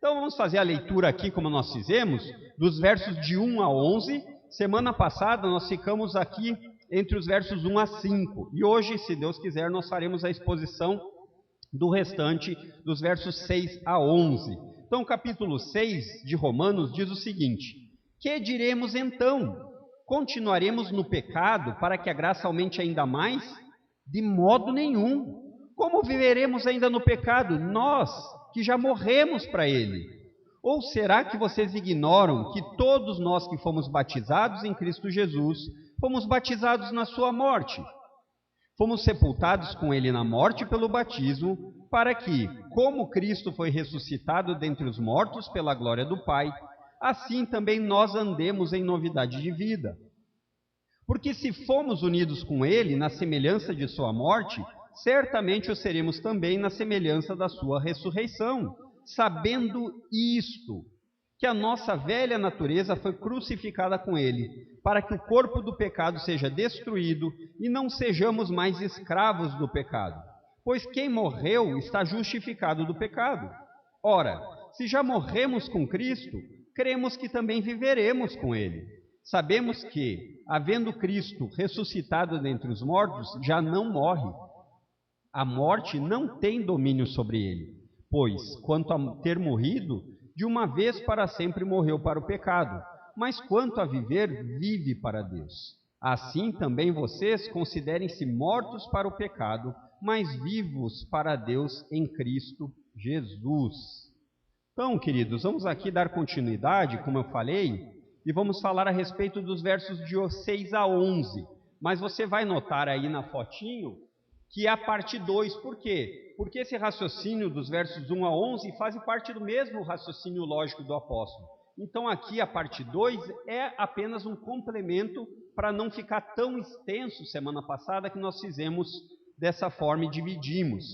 Então vamos fazer a leitura aqui, como nós fizemos, dos versos de 1 a 11. Semana passada nós ficamos aqui entre os versos 1 a 5. E hoje, se Deus quiser, nós faremos a exposição do restante dos versos 6 a 11. Então o capítulo 6 de Romanos diz o seguinte: que diremos então? Continuaremos no pecado para que a graça aumente ainda mais? De modo nenhum. Como viveremos ainda no pecado, nós que já morremos para ele? Ou será que vocês ignoram que todos nós que fomos batizados em Cristo Jesus, fomos batizados na sua morte? Fomos sepultados com ele na morte pelo batismo, para que, como Cristo foi ressuscitado dentre os mortos pela glória do Pai, assim também nós andemos em novidade de vida. Porque se fomos unidos com ele na semelhança de sua morte, certamente o seremos também na semelhança da sua ressurreição, sabendo isto, que a nossa velha natureza foi crucificada com ele, para que o corpo do pecado seja destruído e não sejamos mais escravos do pecado. Pois quem morreu está justificado do pecado. Ora, se já morremos com Cristo, cremos que também viveremos com ele. Sabemos que, havendo Cristo ressuscitado dentre os mortos, já não morre. A morte não tem domínio sobre ele, pois, quanto a ter morrido, de uma vez para sempre morreu para o pecado, mas quanto a viver, vive para Deus. Assim também vocês considerem-se mortos para o pecado, mas vivos para Deus em Cristo Jesus. Então, queridos, vamos aqui dar continuidade, como eu falei, e vamos falar a respeito dos versos de 6 a 11. Mas você vai notar aí na fotinho que é a parte 2. Por quê? Porque esse raciocínio dos versos 1 a 11 faz parte do mesmo raciocínio lógico do apóstolo. Então aqui a parte 2 é apenas um complemento para não ficar tão extenso semana passada que nós fizemos dessa forma e dividimos.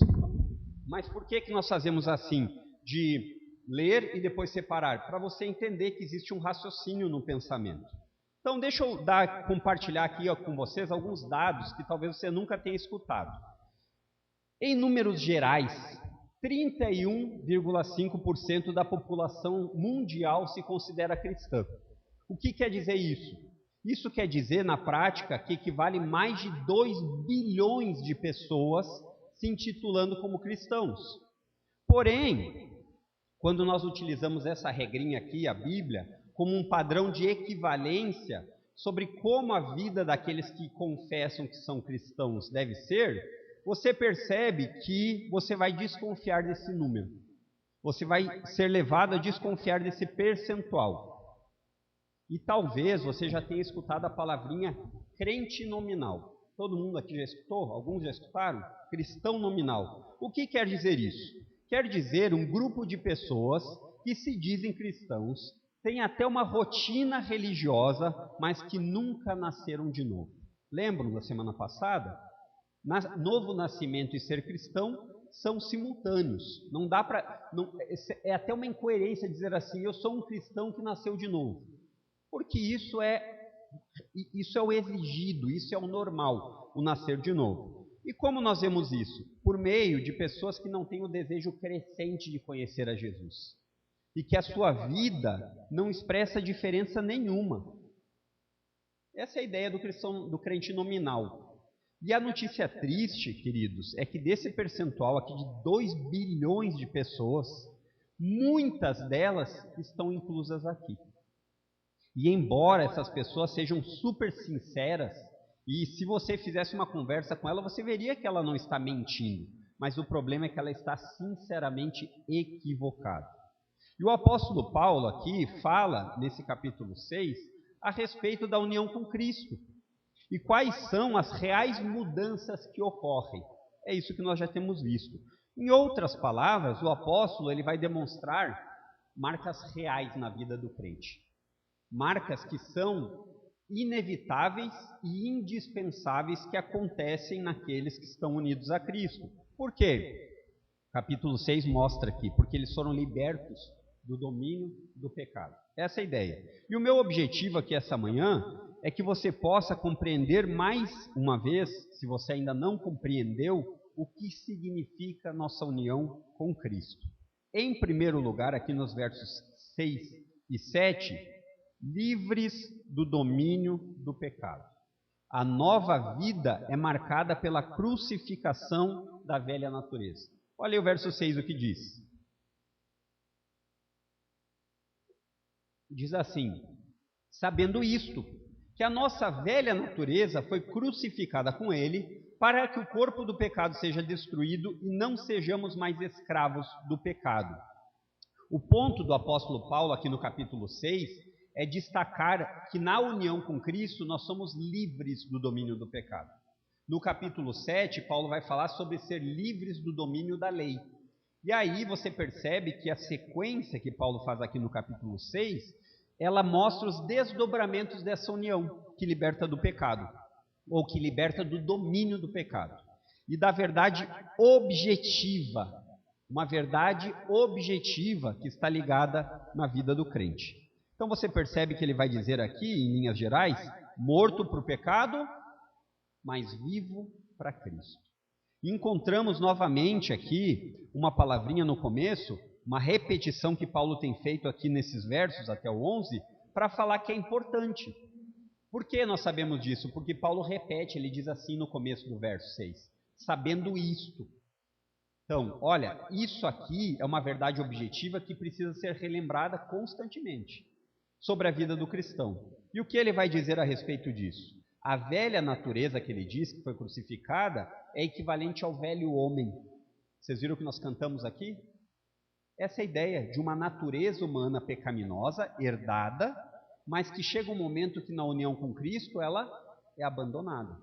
Mas por que nós fazemos assim? De ler e depois separar? Para você entender que existe um raciocínio no pensamento. Então deixa eu compartilhar aqui com vocês alguns dados que talvez você nunca tenha escutado. Em números gerais, 31,5% da população mundial se considera cristã. O que quer dizer isso? Isso quer dizer, na prática, que equivale a mais de 2 bilhões de pessoas se intitulando como cristãos. Porém, quando nós utilizamos essa regrinha aqui, a Bíblia, como um padrão de equivalência sobre como a vida daqueles que confessam que são cristãos deve ser, você percebe que você vai desconfiar desse número. Você vai ser levado a desconfiar desse percentual. E talvez você já tenha escutado a palavrinha crente nominal. Todo mundo aqui já escutou? Alguns já escutaram? Cristão nominal. O que quer dizer isso? Quer dizer um grupo de pessoas que se dizem cristãos, têm até uma rotina religiosa, mas que nunca nasceram de novo. Lembram da semana passada? Novo nascimento e ser cristão são simultâneos. Não dá para, é até uma incoerência dizer assim: eu sou um cristão que nasceu de novo, porque isso é o exigido, isso é o normal, o nascer de novo. E como nós vemos isso? Por meio de pessoas que não têm o desejo crescente de conhecer a Jesus e que a sua vida não expressa diferença nenhuma. Essa é a ideia do crente nominal. E a notícia triste, queridos, é que desse percentual aqui de 2 bilhões de pessoas, muitas delas estão inclusas aqui. E embora essas pessoas sejam super sinceras, e se você fizesse uma conversa com ela, você veria que ela não está mentindo, mas o problema é que ela está sinceramente equivocada. E o apóstolo Paulo aqui fala, nesse capítulo 6, a respeito da união com Cristo. E quais são as reais mudanças que ocorrem? É isso que nós já temos visto. Em outras palavras, o apóstolo ele vai demonstrar marcas reais na vida do crente. Marcas que são inevitáveis e indispensáveis que acontecem naqueles que estão unidos a Cristo. Por quê? Capítulo 6 mostra aqui, porque eles foram libertos do domínio do pecado. Essa é a ideia. E o meu objetivo aqui essa manhã é que você possa compreender mais uma vez, se você ainda não compreendeu, o que significa nossa união com Cristo. Em primeiro lugar, aqui nos versos 6 e 7, livres do domínio do pecado. A nova vida é marcada pela crucificação da velha natureza. Olha aí o verso 6 o que diz. Diz assim: sabendo isto, que a nossa velha natureza foi crucificada com ele, para que o corpo do pecado seja destruído e não sejamos mais escravos do pecado. O ponto do apóstolo Paulo aqui no capítulo 6 é destacar que na união com Cristo nós somos livres do domínio do pecado. No capítulo 7, Paulo vai falar sobre ser livres do domínio da lei. E aí você percebe que a sequência que Paulo faz aqui no capítulo 6, ela mostra os desdobramentos dessa união que liberta do pecado, ou que liberta do domínio do pecado. E da verdade objetiva, uma verdade objetiva que está ligada na vida do crente. Então você percebe que ele vai dizer aqui, em linhas gerais, morto para o pecado, mas vivo para Cristo. E encontramos novamente aqui uma palavrinha no começo, uma repetição que Paulo tem feito aqui nesses versos até o 11, para falar que é importante. Por que nós sabemos disso? Porque Paulo repete, ele diz assim no começo do verso 6, sabendo isto. Então, olha, isso aqui é uma verdade objetiva que precisa ser relembrada constantemente sobre a vida do cristão. E o que ele vai dizer a respeito disso? A velha natureza que ele diz que foi crucificada é equivalente ao velho homem. Vocês viram o que nós cantamos aqui? Essa é a ideia de uma natureza humana pecaminosa, herdada, mas que chega um momento que na união com Cristo ela é abandonada.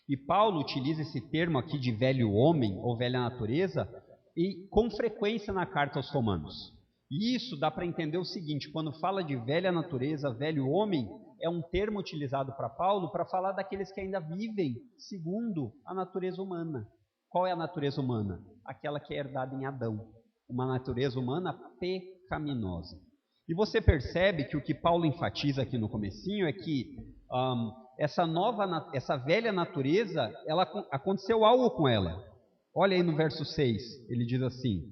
E Paulo utiliza esse termo aqui de velho homem ou velha natureza e com frequência na carta aos Romanos. E isso dá para entender o seguinte, quando fala de velha natureza, velho homem, é um termo utilizado para Paulo para falar daqueles que ainda vivem segundo a natureza humana. Qual é a natureza humana? Aquela que é herdada em Adão. Uma natureza humana pecaminosa. E você percebe que o que Paulo enfatiza aqui no comecinho é que essa velha natureza, aconteceu algo com ela. Olha aí no verso 6, ele diz assim: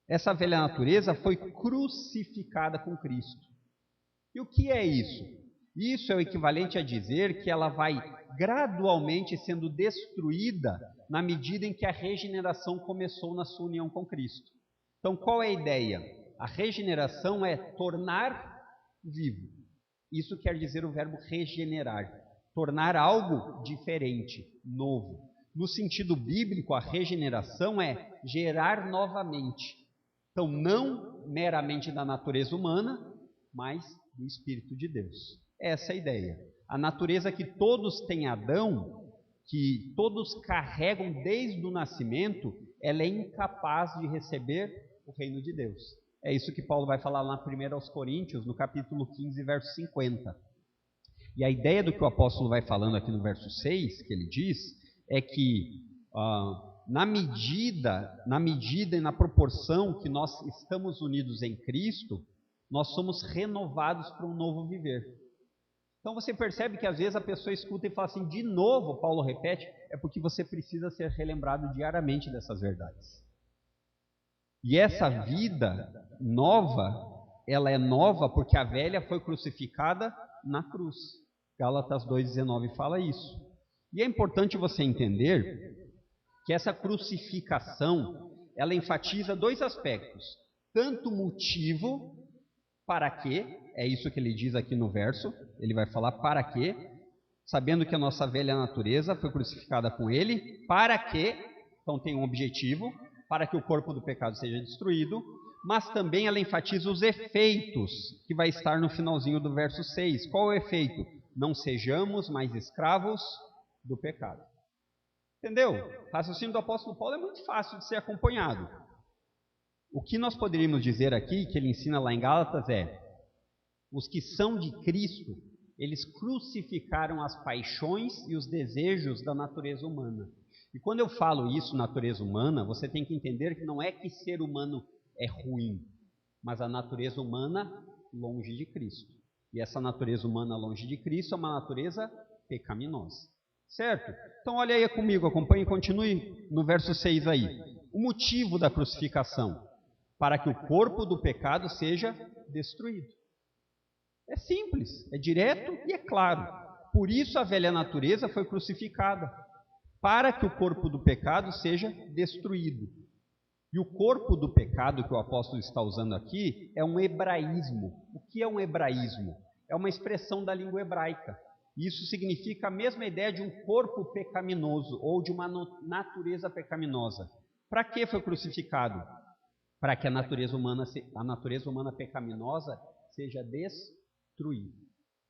essa velha natureza foi crucificada com Cristo. E o que é isso? Isso é o equivalente a dizer que ela vai gradualmente sendo destruída na medida em que a regeneração começou na sua união com Cristo. Então, qual é a ideia? A regeneração é tornar vivo. Isso quer dizer o verbo regenerar, tornar algo diferente, novo. No sentido bíblico, a regeneração é gerar novamente. Então, não meramente da natureza humana, mas do Espírito de Deus. Essa é a ideia. A natureza que todos têm Adão, que todos carregam desde o nascimento, ela é incapaz de receber o reino de Deus. É isso que Paulo vai falar lá 1 aos Coríntios, no capítulo 15, verso 50. E a ideia do que o apóstolo vai falando aqui no verso 6, que ele diz, é que na medida e na proporção que nós estamos unidos em Cristo, nós somos renovados para um novo viver. Então você percebe que às vezes a pessoa escuta e fala assim, de novo, Paulo repete, é porque você precisa ser relembrado diariamente dessas verdades. E essa vida nova, ela é nova porque a velha foi crucificada na cruz. Gálatas 2,19 fala isso. E é importante você entender que essa crucificação, ela enfatiza dois aspectos. Tanto o motivo, para quê, é isso que ele diz aqui no verso, ele vai falar para quê, sabendo que a nossa velha natureza foi crucificada com ele, para quê, então tem um objetivo, para que o corpo do pecado seja destruído, mas também ela enfatiza os efeitos, que vai estar no finalzinho do verso 6. Qual é o efeito? Não sejamos mais escravos do pecado. Entendeu? O raciocínio do apóstolo Paulo é muito fácil de ser acompanhado. O que nós poderíamos dizer aqui, que ele ensina lá em Gálatas, é: os que são de Cristo, eles crucificaram as paixões e os desejos da natureza humana. E quando eu falo isso, natureza humana, você tem que entender que não é que ser humano é ruim, mas a natureza humana longe de Cristo. E essa natureza humana longe de Cristo é uma natureza pecaminosa. Certo? Então olha aí comigo, acompanhe e continue no verso 6 aí. O motivo da crucificação. para que o corpo do pecado seja destruído. É simples, é direto e é claro. Por isso a velha natureza foi crucificada, para que o corpo do pecado seja destruído. E o corpo do pecado que o apóstolo está usando aqui é um hebraísmo. O que é um hebraísmo? É uma expressão da língua hebraica. Isso significa a mesma ideia de um corpo pecaminoso ou de uma natureza pecaminosa. Para que foi crucificado? Para que a natureza humana pecaminosa seja destruída.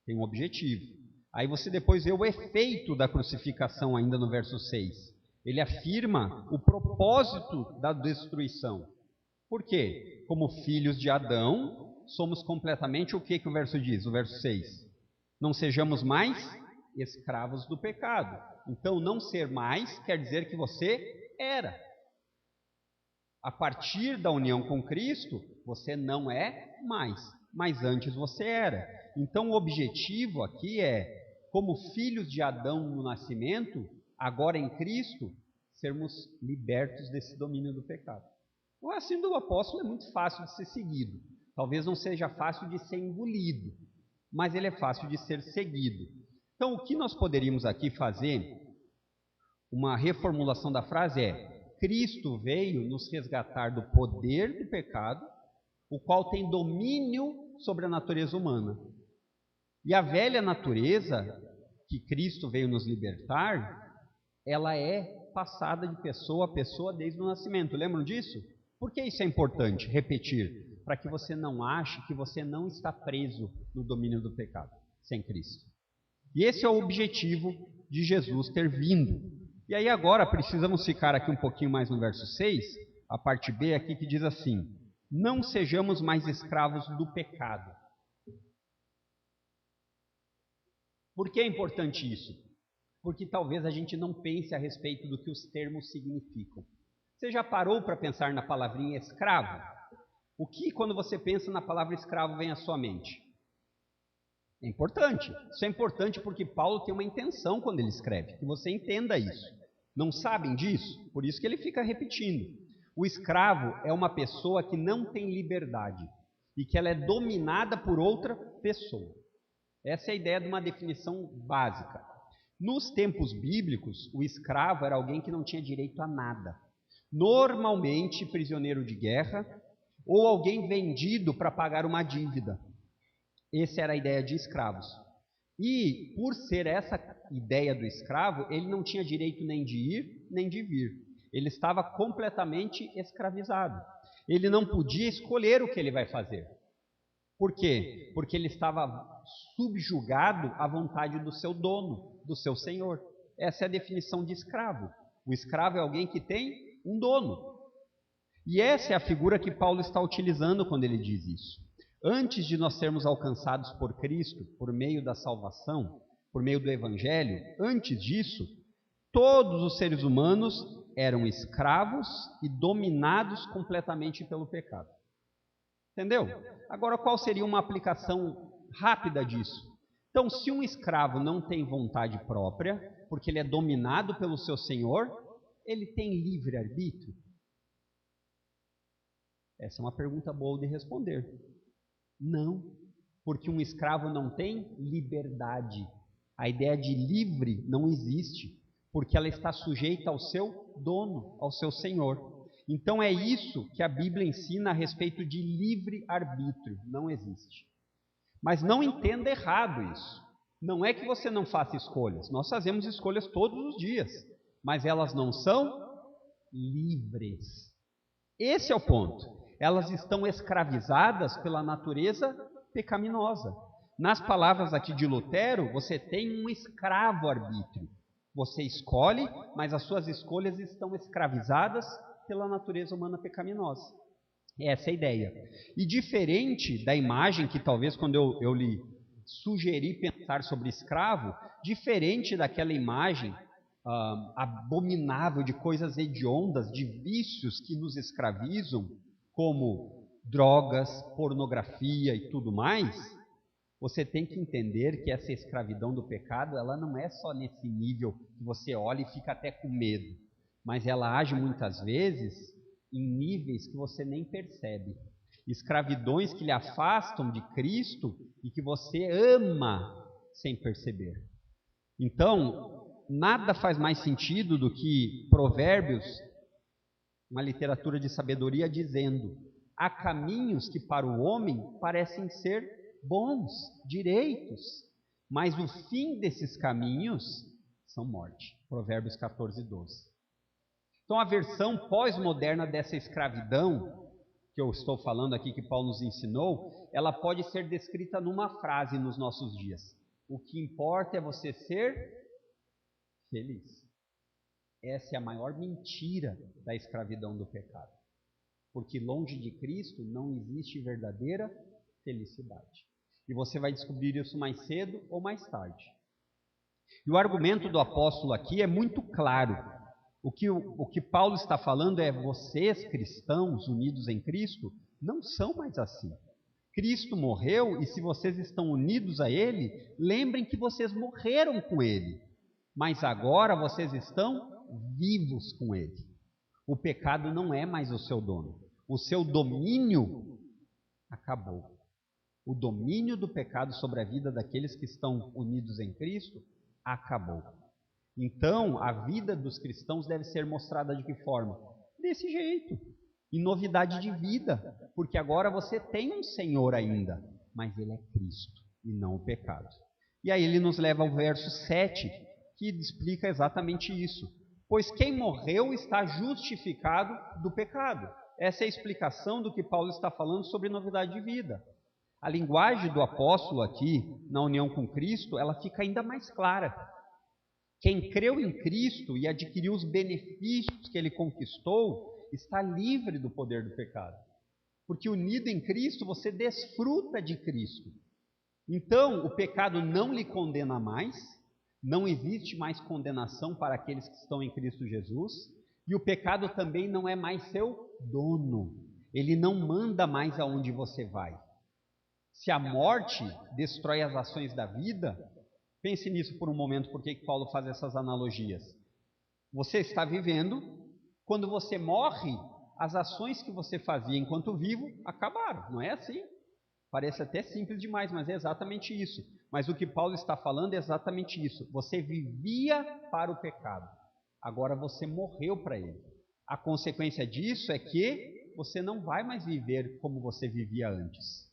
Tem um objetivo. Aí você depois vê o efeito da crucificação ainda no verso 6. Ele afirma o propósito da destruição. Por quê? Como filhos de Adão, somos completamente o que o verso diz, o verso 6? Não sejamos mais escravos do pecado. Então, não ser mais quer dizer que você era. A partir da união com Cristo, você não é mais, mas antes você era. Então, o objetivo aqui é, como filhos de Adão no nascimento, agora em Cristo, sermos libertos desse domínio do pecado. O ensino do apóstolo é muito fácil de ser seguido. Talvez não seja fácil de ser engolido, mas ele é fácil de ser seguido. Então, o que nós poderíamos aqui fazer, uma reformulação da frase é: Cristo veio nos resgatar do poder do pecado, o qual tem domínio sobre a natureza humana. E a velha natureza, que Cristo veio nos libertar, ela é passada de pessoa a pessoa desde o nascimento. Lembram disso? Por que isso é importante repetir? Para que você não ache que você não está preso no domínio do pecado sem Cristo. E esse é o objetivo de Jesus ter vindo. E aí agora precisamos ficar aqui um pouquinho mais no verso 6, a parte B aqui que diz assim: não sejamos mais escravos do pecado. Por que é importante isso? Porque talvez a gente não pense a respeito do que os termos significam. Você já parou para pensar na palavrinha escravo? O que, quando você pensa na palavra escravo, vem à sua mente? É importante. Isso é importante porque Paulo tem uma intenção quando ele escreve, que você entenda isso. Não sabem disso? Por isso que ele fica repetindo. O escravo é uma pessoa que não tem liberdade e que ela é dominada por outra pessoa. Essa é a ideia de uma definição básica. Nos tempos bíblicos, o escravo era alguém que não tinha direito a nada. Normalmente prisioneiro de guerra ou alguém vendido para pagar uma dívida. Essa era a ideia de escravos. E, por ser essa ideia do escravo, ele não tinha direito nem de ir, nem de vir. Ele estava completamente escravizado. Ele não podia escolher o que ele vai fazer. Por quê? Porque ele estava subjugado à vontade do seu dono, do seu senhor. Essa é a definição de escravo. O escravo é alguém que tem um dono. E essa é a figura que Paulo está utilizando quando ele diz isso. Antes de nós sermos alcançados por Cristo, por meio da salvação, por meio do Evangelho, antes disso, todos os seres humanos eram escravos e dominados completamente pelo pecado. Entendeu? Agora, qual seria uma aplicação rápida disso? Então, se um escravo não tem vontade própria, porque ele é dominado pelo seu senhor, ele tem livre-arbítrio? Essa é uma pergunta boa de responder. Não, porque um escravo não tem liberdade. A ideia de livre não existe, porque ela está sujeita ao seu dono, ao seu senhor. Então é isso que a Bíblia ensina a respeito de livre-arbítrio. Não existe. Mas não entenda errado isso. Não é que você não faça escolhas. Nós fazemos escolhas todos os dias, mas elas não são livres. Esse é o ponto. Elas estão escravizadas pela natureza pecaminosa. Nas palavras aqui de Lutero, você tem um escravo-arbítrio. Você escolhe, mas as suas escolhas estão escravizadas pela natureza humana pecaminosa. Essa é a ideia. E diferente da imagem que talvez quando eu lhe sugeri pensar sobre escravo, diferente daquela imagem abominável de coisas hediondas, de vícios que nos escravizam, como drogas, pornografia e tudo mais, você tem que entender que essa escravidão do pecado, ela não é só nesse nível que você olha e fica até com medo, mas ela age muitas vezes em níveis que você nem percebe. Escravidões que lhe afastam de Cristo e que você ama sem perceber. Então, nada faz mais sentido do que Provérbios, uma literatura de sabedoria, dizendo: há caminhos que para o homem parecem ser bons, direitos, mas o fim desses caminhos são morte. Provérbios 14, 12. Então, a versão pós-moderna dessa escravidão que eu estou falando aqui, que Paulo nos ensinou, ela pode ser descrita numa frase nos nossos dias: o que importa é você ser feliz. Essa é a maior mentira da escravidão do pecado. Porque longe de Cristo não existe verdadeira felicidade. E você vai descobrir isso mais cedo ou mais tarde. E o argumento do apóstolo aqui é muito claro. O que Paulo está falando é: vocês, cristãos unidos em Cristo, não são mais assim. Cristo morreu e se vocês estão unidos a Ele, lembrem que vocês morreram com Ele. Mas agora vocês estão vivos com Ele. O pecado não é mais o seu dono. O seu domínio acabou. O domínio do pecado sobre a vida daqueles que estão unidos em Cristo acabou. Então, a vida dos cristãos deve ser mostrada de que forma? Desse jeito, em novidade de vida, porque agora você tem um Senhor ainda, mas Ele é Cristo e não o pecado. E aí ele nos leva ao verso 7, que explica exatamente isso. Pois quem morreu está justificado do pecado. Essa é a explicação do que Paulo está falando sobre novidade de vida. A linguagem do apóstolo aqui, na união com Cristo, ela fica ainda mais clara. Quem creu em Cristo e adquiriu os benefícios que ele conquistou, está livre do poder do pecado. Porque unido em Cristo, você desfruta de Cristo. Então, o pecado não lhe condena mais, não existe mais condenação para aqueles que estão em Cristo Jesus, e o pecado também não é mais seu dono. Ele não manda mais aonde você vai. Se a morte destrói as ações da vida, pense nisso por um momento, porque Paulo faz essas analogias. Você está vivendo, quando você morre, as ações que você fazia enquanto vivo acabaram, não é assim? Parece até simples demais, mas é exatamente isso. Mas o que Paulo está falando é exatamente isso. Você vivia para o pecado, agora você morreu para ele. A consequência disso é que você não vai mais viver como você vivia antes.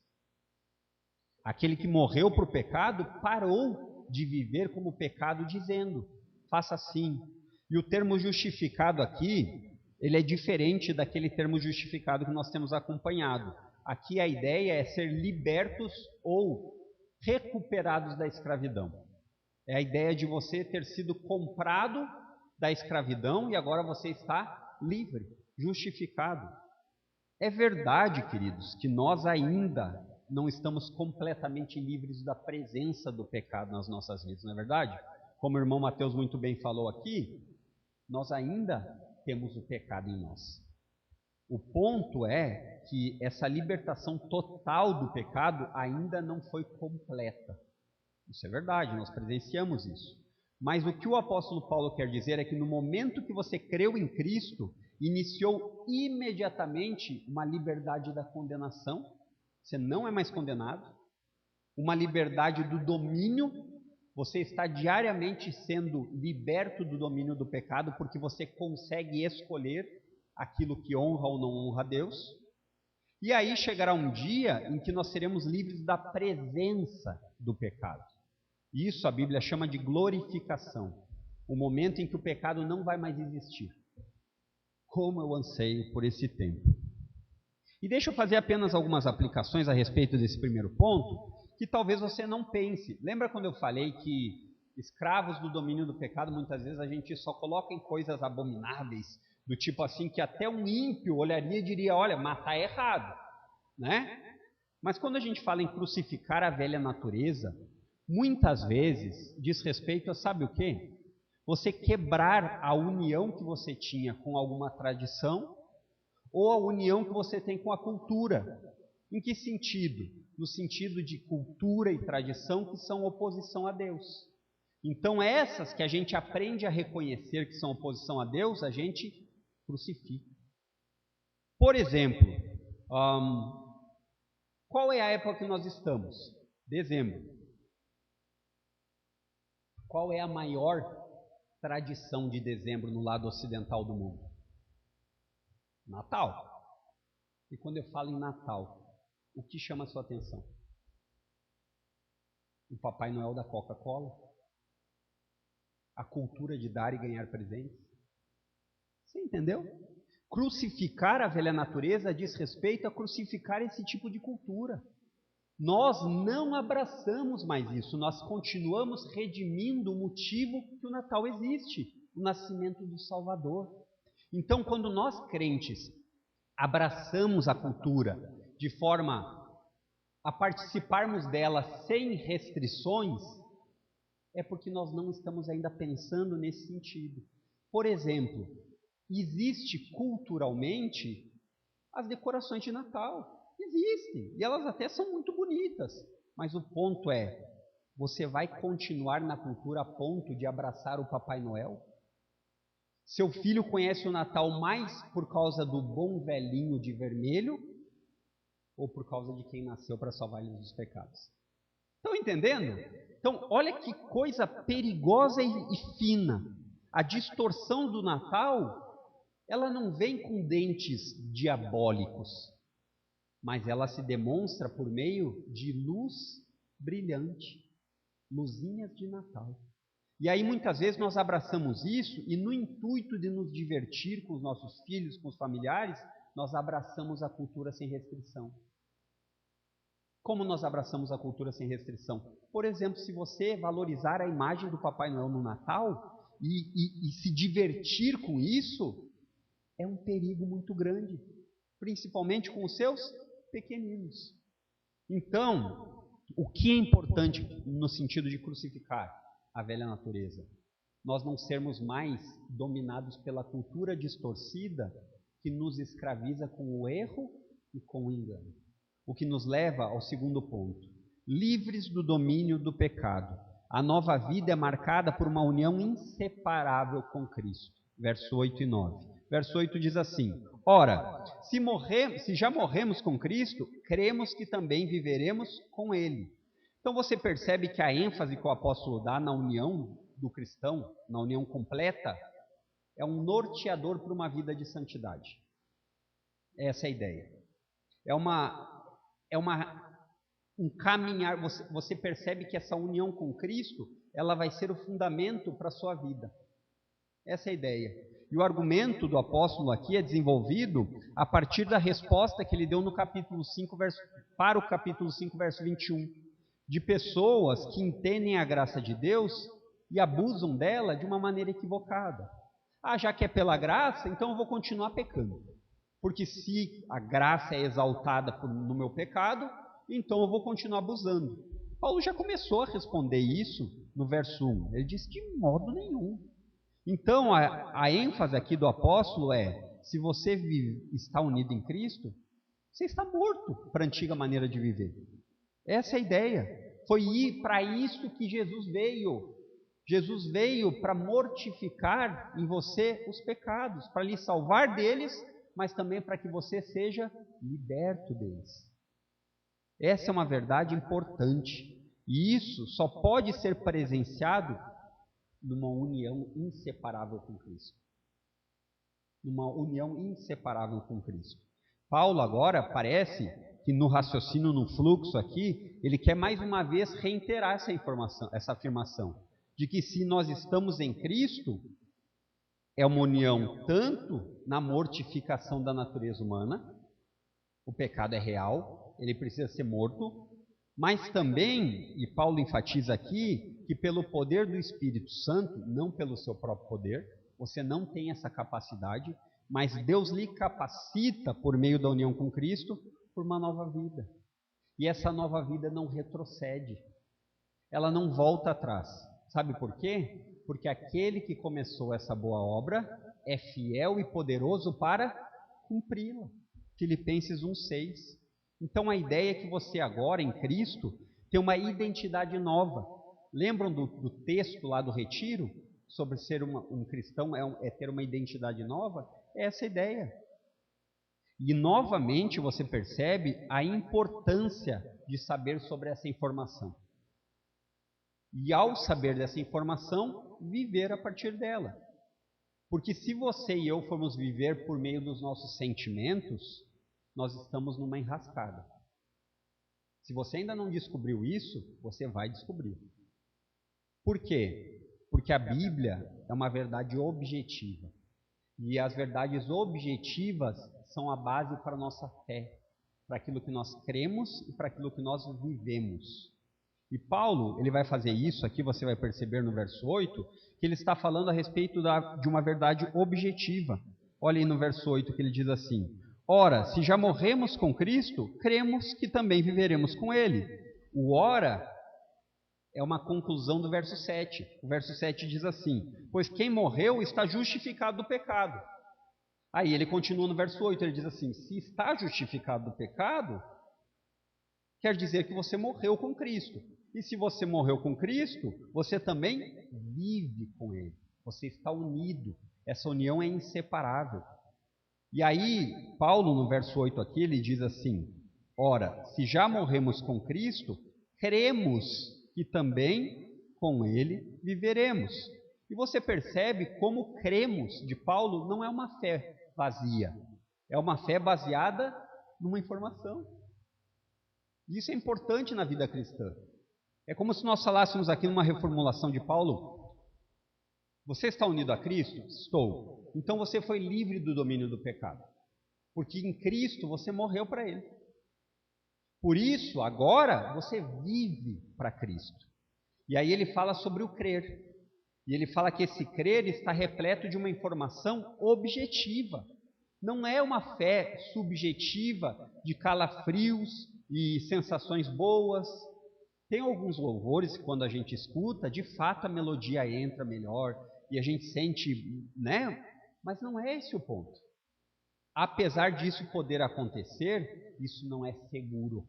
Aquele que morreu para o pecado parou de viver como o pecado, dizendo: faça assim. E o termo justificado aqui, ele é diferente daquele termo justificado que nós temos acompanhado. Aqui a ideia é ser libertos ou recuperados da escravidão. É a ideia de você ter sido comprado da escravidão e agora você está livre, justificado. É verdade, queridos, que nós ainda não estamos completamente livres da presença do pecado nas nossas vidas, não é verdade? Como o irmão Mateus muito bem falou aqui, nós ainda temos o pecado em nós. O ponto é que essa libertação total do pecado ainda não foi completa. Isso é verdade, nós presenciamos isso. Mas o que o apóstolo Paulo quer dizer é que no momento que você creu em Cristo, iniciou imediatamente uma liberdade da condenação. Você não é mais condenado. Uma liberdade do domínio. Você está diariamente sendo liberto do domínio do pecado, porque você consegue escolher aquilo que honra ou não honra a Deus. E aí chegará um dia em que nós seremos livres da presença do pecado. Isso a Bíblia chama de glorificação. O momento em que o pecado não vai mais existir. Como eu anseio por esse tempo. E deixa eu fazer apenas algumas aplicações a respeito desse primeiro ponto, que talvez você não pense. Lembra quando eu falei que escravos do domínio do pecado, muitas vezes a gente só coloca em coisas abomináveis, do tipo assim que até um ímpio olharia e diria: olha, matar é errado, né? Mas quando a gente fala em crucificar a velha natureza, muitas vezes diz respeito a, sabe o quê? Você quebrar a união que você tinha com alguma tradição ou a união que você tem com a cultura. Em que sentido? No sentido de cultura e tradição que são oposição a Deus. Então essas que a gente aprende a reconhecer que são oposição a Deus, a gente crucifica. Por exemplo, qual é a época que nós estamos? Dezembro. Qual é a maior tradição de dezembro no lado ocidental do mundo? Natal. E quando eu falo em Natal, o que chama a sua atenção? O Papai Noel da Coca-Cola? A cultura de dar e ganhar presentes? Você entendeu? Crucificar a velha natureza diz respeito a crucificar esse tipo de cultura. Nós não abraçamos mais isso, nós continuamos redimindo o motivo que o Natal existe, o nascimento do Salvador. Então, quando nós crentes abraçamos a cultura de forma a participarmos dela sem restrições, é porque nós não estamos ainda pensando nesse sentido. Por exemplo, existe culturalmente as decorações de Natal. Existem, e elas até são muito bonitas. Mas o ponto é, você vai continuar na cultura a ponto de abraçar o Papai Noel? Seu filho conhece o Natal mais por causa do bom velhinho de vermelho ou por causa de quem nasceu para salvar ele dos pecados? Estão entendendo? Então, olha que coisa perigosa e fina. A distorção do Natal, ela não vem com dentes diabólicos, mas ela se demonstra por meio de luz brilhante, luzinhas de Natal. E aí muitas vezes nós abraçamos isso e no intuito de nos divertir com os nossos filhos, com os familiares, nós abraçamos a cultura sem restrição. Como nós abraçamos a cultura sem restrição? Por exemplo, se você valorizar a imagem do Papai Noel no Natal e se divertir com isso, é um perigo muito grande, principalmente com os seus pequeninos. Então, o que é importante no sentido de crucificar a velha natureza? Nós não sermos mais dominados pela cultura distorcida que nos escraviza com o erro e com o engano. O que nos leva ao segundo ponto. Livres do domínio do pecado. A nova vida é marcada por uma união inseparável com Cristo. Verso 8 e 9. Verso 8 diz assim: ora, se já morremos com Cristo, cremos que também viveremos com Ele. Então você percebe que a ênfase que o apóstolo dá na união do cristão, na união completa, é um norteador para uma vida de santidade. Essa é a ideia. Um caminhar, você percebe que essa união com Cristo, ela vai ser o fundamento para a sua vida. Essa é a ideia. E o argumento do apóstolo aqui é desenvolvido a partir da resposta que ele deu no capítulo 5, para o capítulo 5, verso 21, de pessoas que entendem a graça de Deus e abusam dela de uma maneira equivocada. Já que é pela graça, então eu vou continuar pecando. Porque se a graça é exaltada no meu pecado, então eu vou continuar abusando. Paulo já começou a responder isso no verso 1. Ele diz: de modo nenhum. Então, a ênfase aqui do apóstolo é: se você está unido em Cristo, você está morto para a antiga maneira de viver. Essa é a ideia. Foi para isso que Jesus veio. Jesus veio para mortificar em você os pecados, para lhe salvar deles, mas também para que você seja liberto deles. Essa é uma verdade importante. E isso só pode ser presenciado numa união inseparável com Cristo. Numa união inseparável com Cristo. Paulo agora parece que no raciocínio, no fluxo aqui, ele quer mais uma vez reiterar essa afirmação, de que se nós estamos em Cristo, é uma união tanto na mortificação da natureza humana, o pecado é real, ele precisa ser morto, mas também, e Paulo enfatiza aqui, que pelo poder do Espírito Santo, não pelo seu próprio poder, você não tem essa capacidade, mas Deus lhe capacita, por meio da união com Cristo, por uma nova vida. E essa nova vida não retrocede, ela não volta atrás. Sabe por quê? Porque aquele que começou essa boa obra é fiel e poderoso para cumpri-la. Filipenses 1,6. Então a ideia é que você agora, em Cristo, tem uma identidade nova. Lembram do texto lá do retiro? Sobre ser um cristão é ter uma identidade nova? É essa a ideia. E novamente você percebe a importância de saber sobre essa informação. E ao saber dessa informação, viver a partir dela. Porque se você e eu formos viver por meio dos nossos sentimentos, nós estamos numa enrascada. Se você ainda não descobriu isso, você vai descobrir. Por quê? Porque a Bíblia é uma verdade objetiva. E as verdades objetivas são a base para a nossa fé, para aquilo que nós cremos e para aquilo que nós vivemos. E Paulo, ele vai fazer isso aqui, você vai perceber no verso 8, que ele está falando a respeito de uma verdade objetiva. Olha aí no verso 8 que ele diz assim: ora, se já morremos com Cristo, cremos que também viveremos com Ele. O ora é uma conclusão do verso 7. O verso 7 diz assim: pois quem morreu está justificado do pecado. Aí ele continua no verso 8, ele diz assim: se está justificado do pecado, quer dizer que você morreu com Cristo. E se você morreu com Cristo, você também vive com Ele. Você está unido. Essa união é inseparável. E aí, Paulo, no verso 8 aqui, ele diz assim: ora, se já morremos com Cristo, cremos que também com Ele viveremos. E você percebe como cremos de Paulo não é uma fé vazia. É uma fé baseada numa informação. Isso é importante na vida cristã. É como se nós falássemos aqui numa reformulação de Paulo: você está unido a Cristo? Estou. Então você foi livre do domínio do pecado. Porque em Cristo você morreu para Ele. Por isso, agora, você vive para Cristo. E aí ele fala sobre o crer. E ele fala que esse crer está repleto de uma informação objetiva. Não é uma fé subjetiva de calafrios e sensações boas. Tem alguns louvores que quando a gente escuta, de fato a melodia entra melhor e a gente sente, né? Mas não é esse o ponto. Apesar disso poder acontecer, isso não é seguro.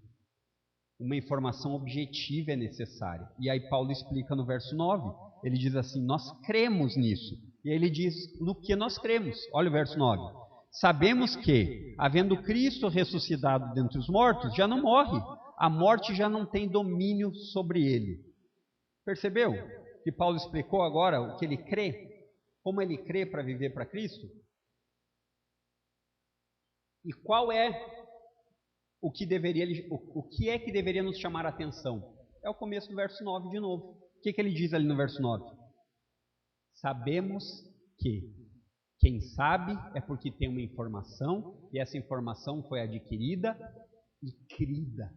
Uma informação objetiva é necessária. E aí Paulo explica no verso 9, ele diz assim: nós cremos nisso. E aí ele diz no que nós cremos. Olha o verso 9. Sabemos que, havendo Cristo ressuscitado dentre os mortos, já não morre. A morte já não tem domínio sobre ele. Percebeu que Paulo explicou agora o que ele crê? Como ele crê para viver para Cristo? E qual é o que é que deveria nos chamar a atenção? É o começo do verso 9 de novo. O que ele diz ali no verso 9? Sabemos que quem sabe é porque tem uma informação e essa informação foi adquirida e crida.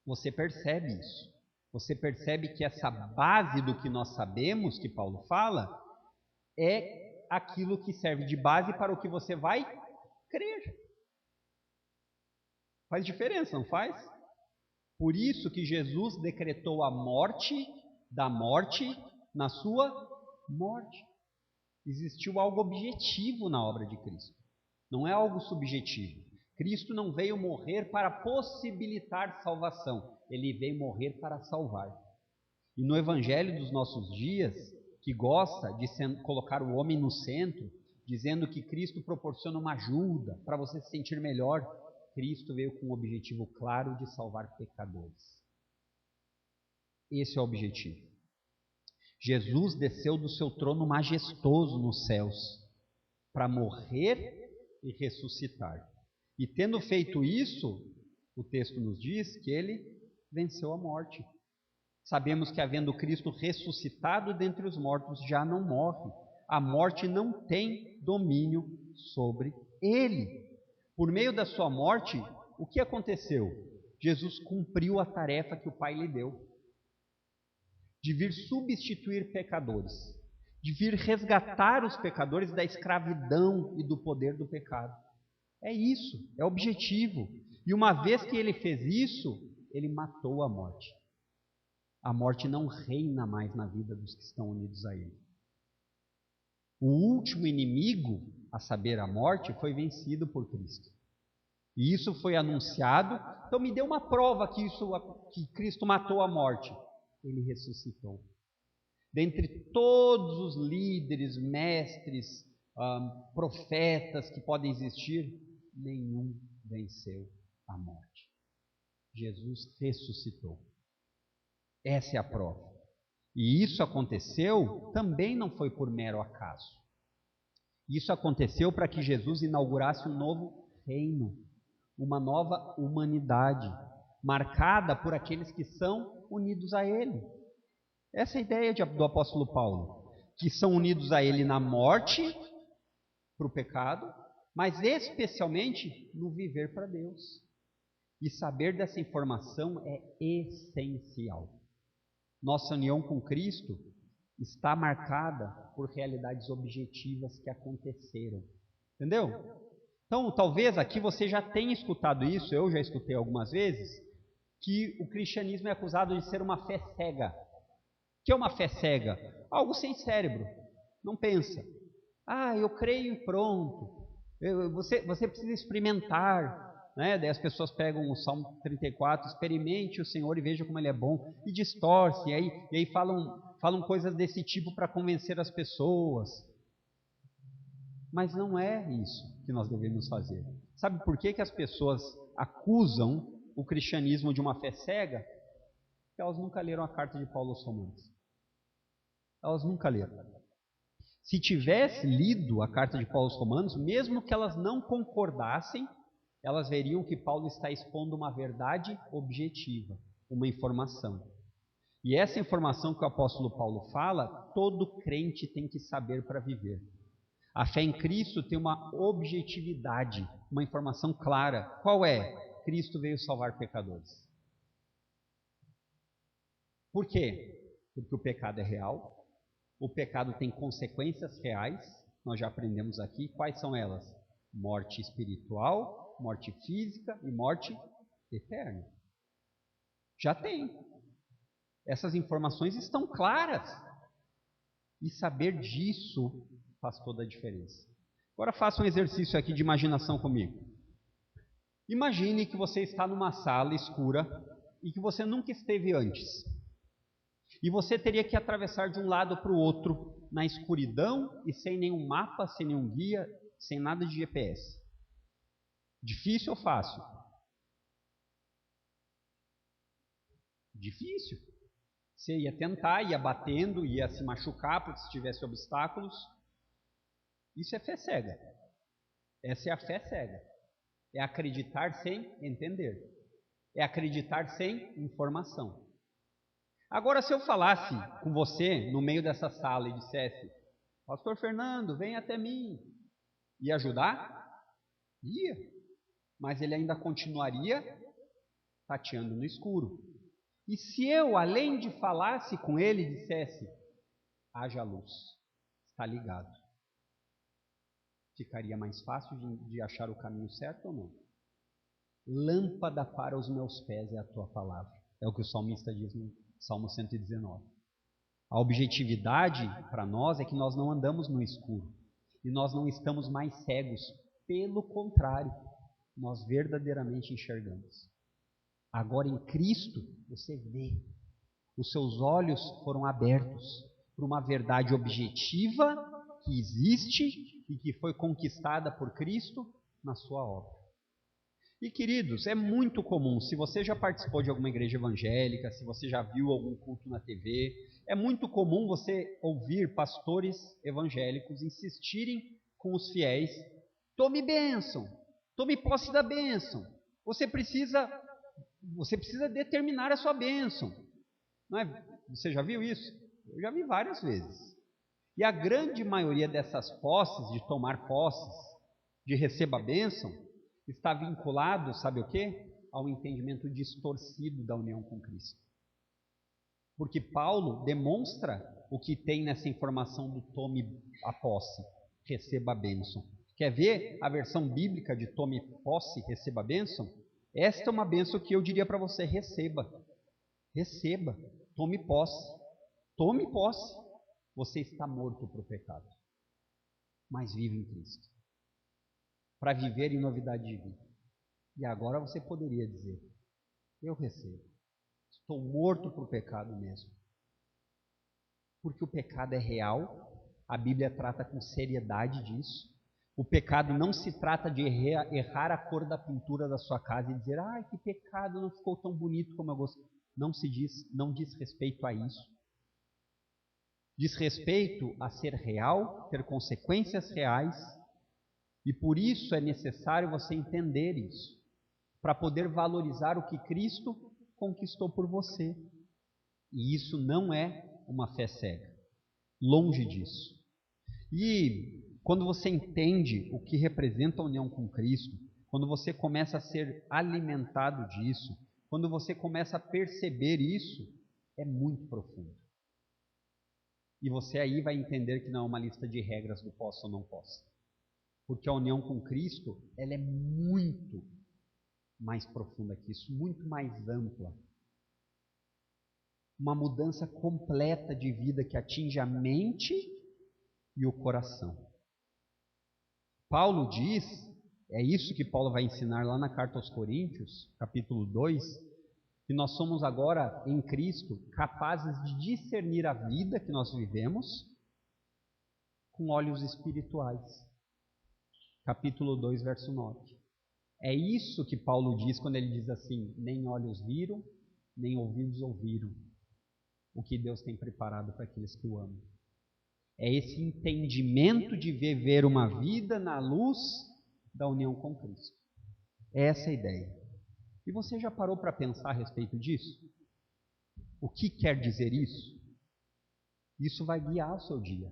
Você percebe isso? Você percebe que essa base do que nós sabemos, que Paulo fala, é aquilo que serve de base para o que você vai crer. Faz diferença, não faz? Por isso que Jesus decretou a morte da morte na sua morte. Existiu algo objetivo na obra de Cristo. Não é algo subjetivo. Cristo não veio morrer para possibilitar salvação. Ele veio morrer para salvar. E no Evangelho dos nossos dias, que gosta de colocar o homem no centro, dizendo que Cristo proporciona uma ajuda para você se sentir melhor, Cristo veio com um objetivo claro de salvar pecadores. Esse é o objetivo. Jesus desceu do seu trono majestoso nos céus para morrer e ressuscitar. E tendo feito isso, o texto nos diz que ele venceu a morte. Sabemos que, havendo Cristo ressuscitado dentre os mortos, já não morre. A morte não tem domínio sobre ele. Por meio da sua morte, o que aconteceu? Jesus cumpriu a tarefa que o Pai lhe deu, de vir substituir pecadores, de vir resgatar os pecadores da escravidão e do poder do pecado. É isso, é o objetivo. E uma vez que ele fez isso, ele matou a morte. A morte não reina mais na vida dos que estão unidos a ele. O último inimigo, a saber, a morte, foi vencido por Cristo. E isso foi anunciado. Então me dê uma prova que Cristo matou a morte. Ele ressuscitou. Dentre todos os líderes, mestres, profetas que podem existir, nenhum venceu a morte. Jesus ressuscitou. Essa é a prova. E isso aconteceu também não foi por mero acaso. Isso aconteceu para que Jesus inaugurasse um novo reino, uma nova humanidade, marcada por aqueles que são unidos a Ele. Essa é a ideia do apóstolo Paulo, que são unidos a Ele na morte, para o pecado, mas especialmente no viver para Deus. E saber dessa informação é essencial. Nossa união com Cristo está marcada por realidades objetivas que aconteceram. Entendeu? Então, talvez aqui você já tenha escutado isso, eu já escutei algumas vezes, que o cristianismo é acusado de ser uma fé cega. O que é uma fé cega? Algo sem cérebro. Não pensa. Eu creio e pronto. Você precisa experimentar. Né? Daí as pessoas pegam o Salmo 34, experimente o Senhor e veja como Ele é bom, e distorcem, e aí falam coisas desse tipo para convencer as pessoas. Mas não é isso que nós devemos fazer. Sabe por que as pessoas acusam o cristianismo de uma fé cega? Porque elas nunca leram a carta de Paulo aos Romanos. Elas nunca leram. Se tivesse lido a carta de Paulo aos Romanos, mesmo que elas não concordassem, elas veriam que Paulo está expondo uma verdade objetiva, uma informação. E essa informação que o apóstolo Paulo fala, todo crente tem que saber para viver. A fé em Cristo tem uma objetividade, uma informação clara. Qual é? Cristo veio salvar pecadores. Por quê? Porque o pecado é real, o pecado tem consequências reais, nós já aprendemos aqui. Quais são elas? Morte espiritual, morte física e morte eterna. Já tem. Essas informações estão claras. E saber disso faz toda a diferença. Agora faça um exercício aqui de imaginação comigo. Imagine que você está numa sala escura e que você nunca esteve antes. E você teria que atravessar de um lado para o outro, na escuridão e sem nenhum mapa, sem nenhum guia, sem nada de GPS. Difícil ou fácil? Difícil. Você ia tentar, ia batendo, ia se machucar porque se tivesse obstáculos. Isso é fé cega. Essa é a fé cega. É acreditar sem entender. É acreditar sem informação. Agora, se eu falasse com você no meio dessa sala e dissesse: Pastor Fernando, vem até mim. Ia ajudar? Ia. Mas ele ainda continuaria tateando no escuro. E se eu, além de falasse com ele, dissesse: haja luz, está ligado? Ficaria mais fácil de achar o caminho certo ou não? Lâmpada para os meus pés é a tua palavra. É o que o salmista diz no Salmo 119. A objetividade para nós é que nós não andamos no escuro. E nós não estamos mais cegos. Pelo contrário, nós verdadeiramente enxergamos. Agora em Cristo, você vê. Os seus olhos foram abertos para uma verdade objetiva que existe e que foi conquistada por Cristo na sua obra. E queridos, é muito comum, se você já participou de alguma igreja evangélica, se você já viu algum culto na TV, é muito comum você ouvir pastores evangélicos insistirem com os fiéis: tome bênção, tome posse da bênção, você precisa determinar a sua bênção. Não é? Você já viu isso? Eu já vi várias vezes. E a grande maioria dessas posses, de tomar posses, de receba a bênção, está vinculado, sabe o quê? Ao entendimento distorcido da união com Cristo. Porque Paulo demonstra o que tem nessa informação do tome a posse, receba a bênção. Quer ver a versão bíblica de tome posse, receba a bênção? Esta é uma bênção que eu diria para você: receba. Receba, tome posse. Tome posse. Você está morto para o pecado, mas vive em Cristo, para viver em novidade de vida. E agora você poderia dizer: eu recebo. Estou morto para o pecado mesmo. Porque o pecado é real, A Bíblia trata com seriedade disso. O pecado não se trata de errar a cor da pintura da sua casa e dizer, ai, que pecado, não ficou tão bonito como eu gostei. Não diz respeito a isso. Diz respeito a ser real, ter consequências reais, e por isso é necessário você entender isso, para poder valorizar o que Cristo conquistou por você. E isso não é uma fé cega, longe disso. E quando você entende o que representa a união com Cristo, quando você começa a ser alimentado disso, quando você começa a perceber isso, é muito profundo. E você aí vai entender que não é uma lista de regras do posso ou não posso. Porque a união com Cristo, ela é muito mais profunda que isso, muito mais ampla. Uma mudança completa de vida que atinge a mente e o coração. Paulo diz, é isso que Paulo vai ensinar lá na carta aos Coríntios, capítulo 2, que nós somos agora em Cristo capazes de discernir a vida que nós vivemos com olhos espirituais. Capítulo 2, verso 9. É isso que Paulo diz quando ele diz assim, nem olhos viram, nem ouvidos ouviram o que Deus tem preparado para aqueles que o amam. É esse entendimento de viver uma vida na luz da união com Cristo. É essa a ideia. E você já parou para pensar a respeito disso? O que quer dizer isso? Isso vai guiar o seu dia.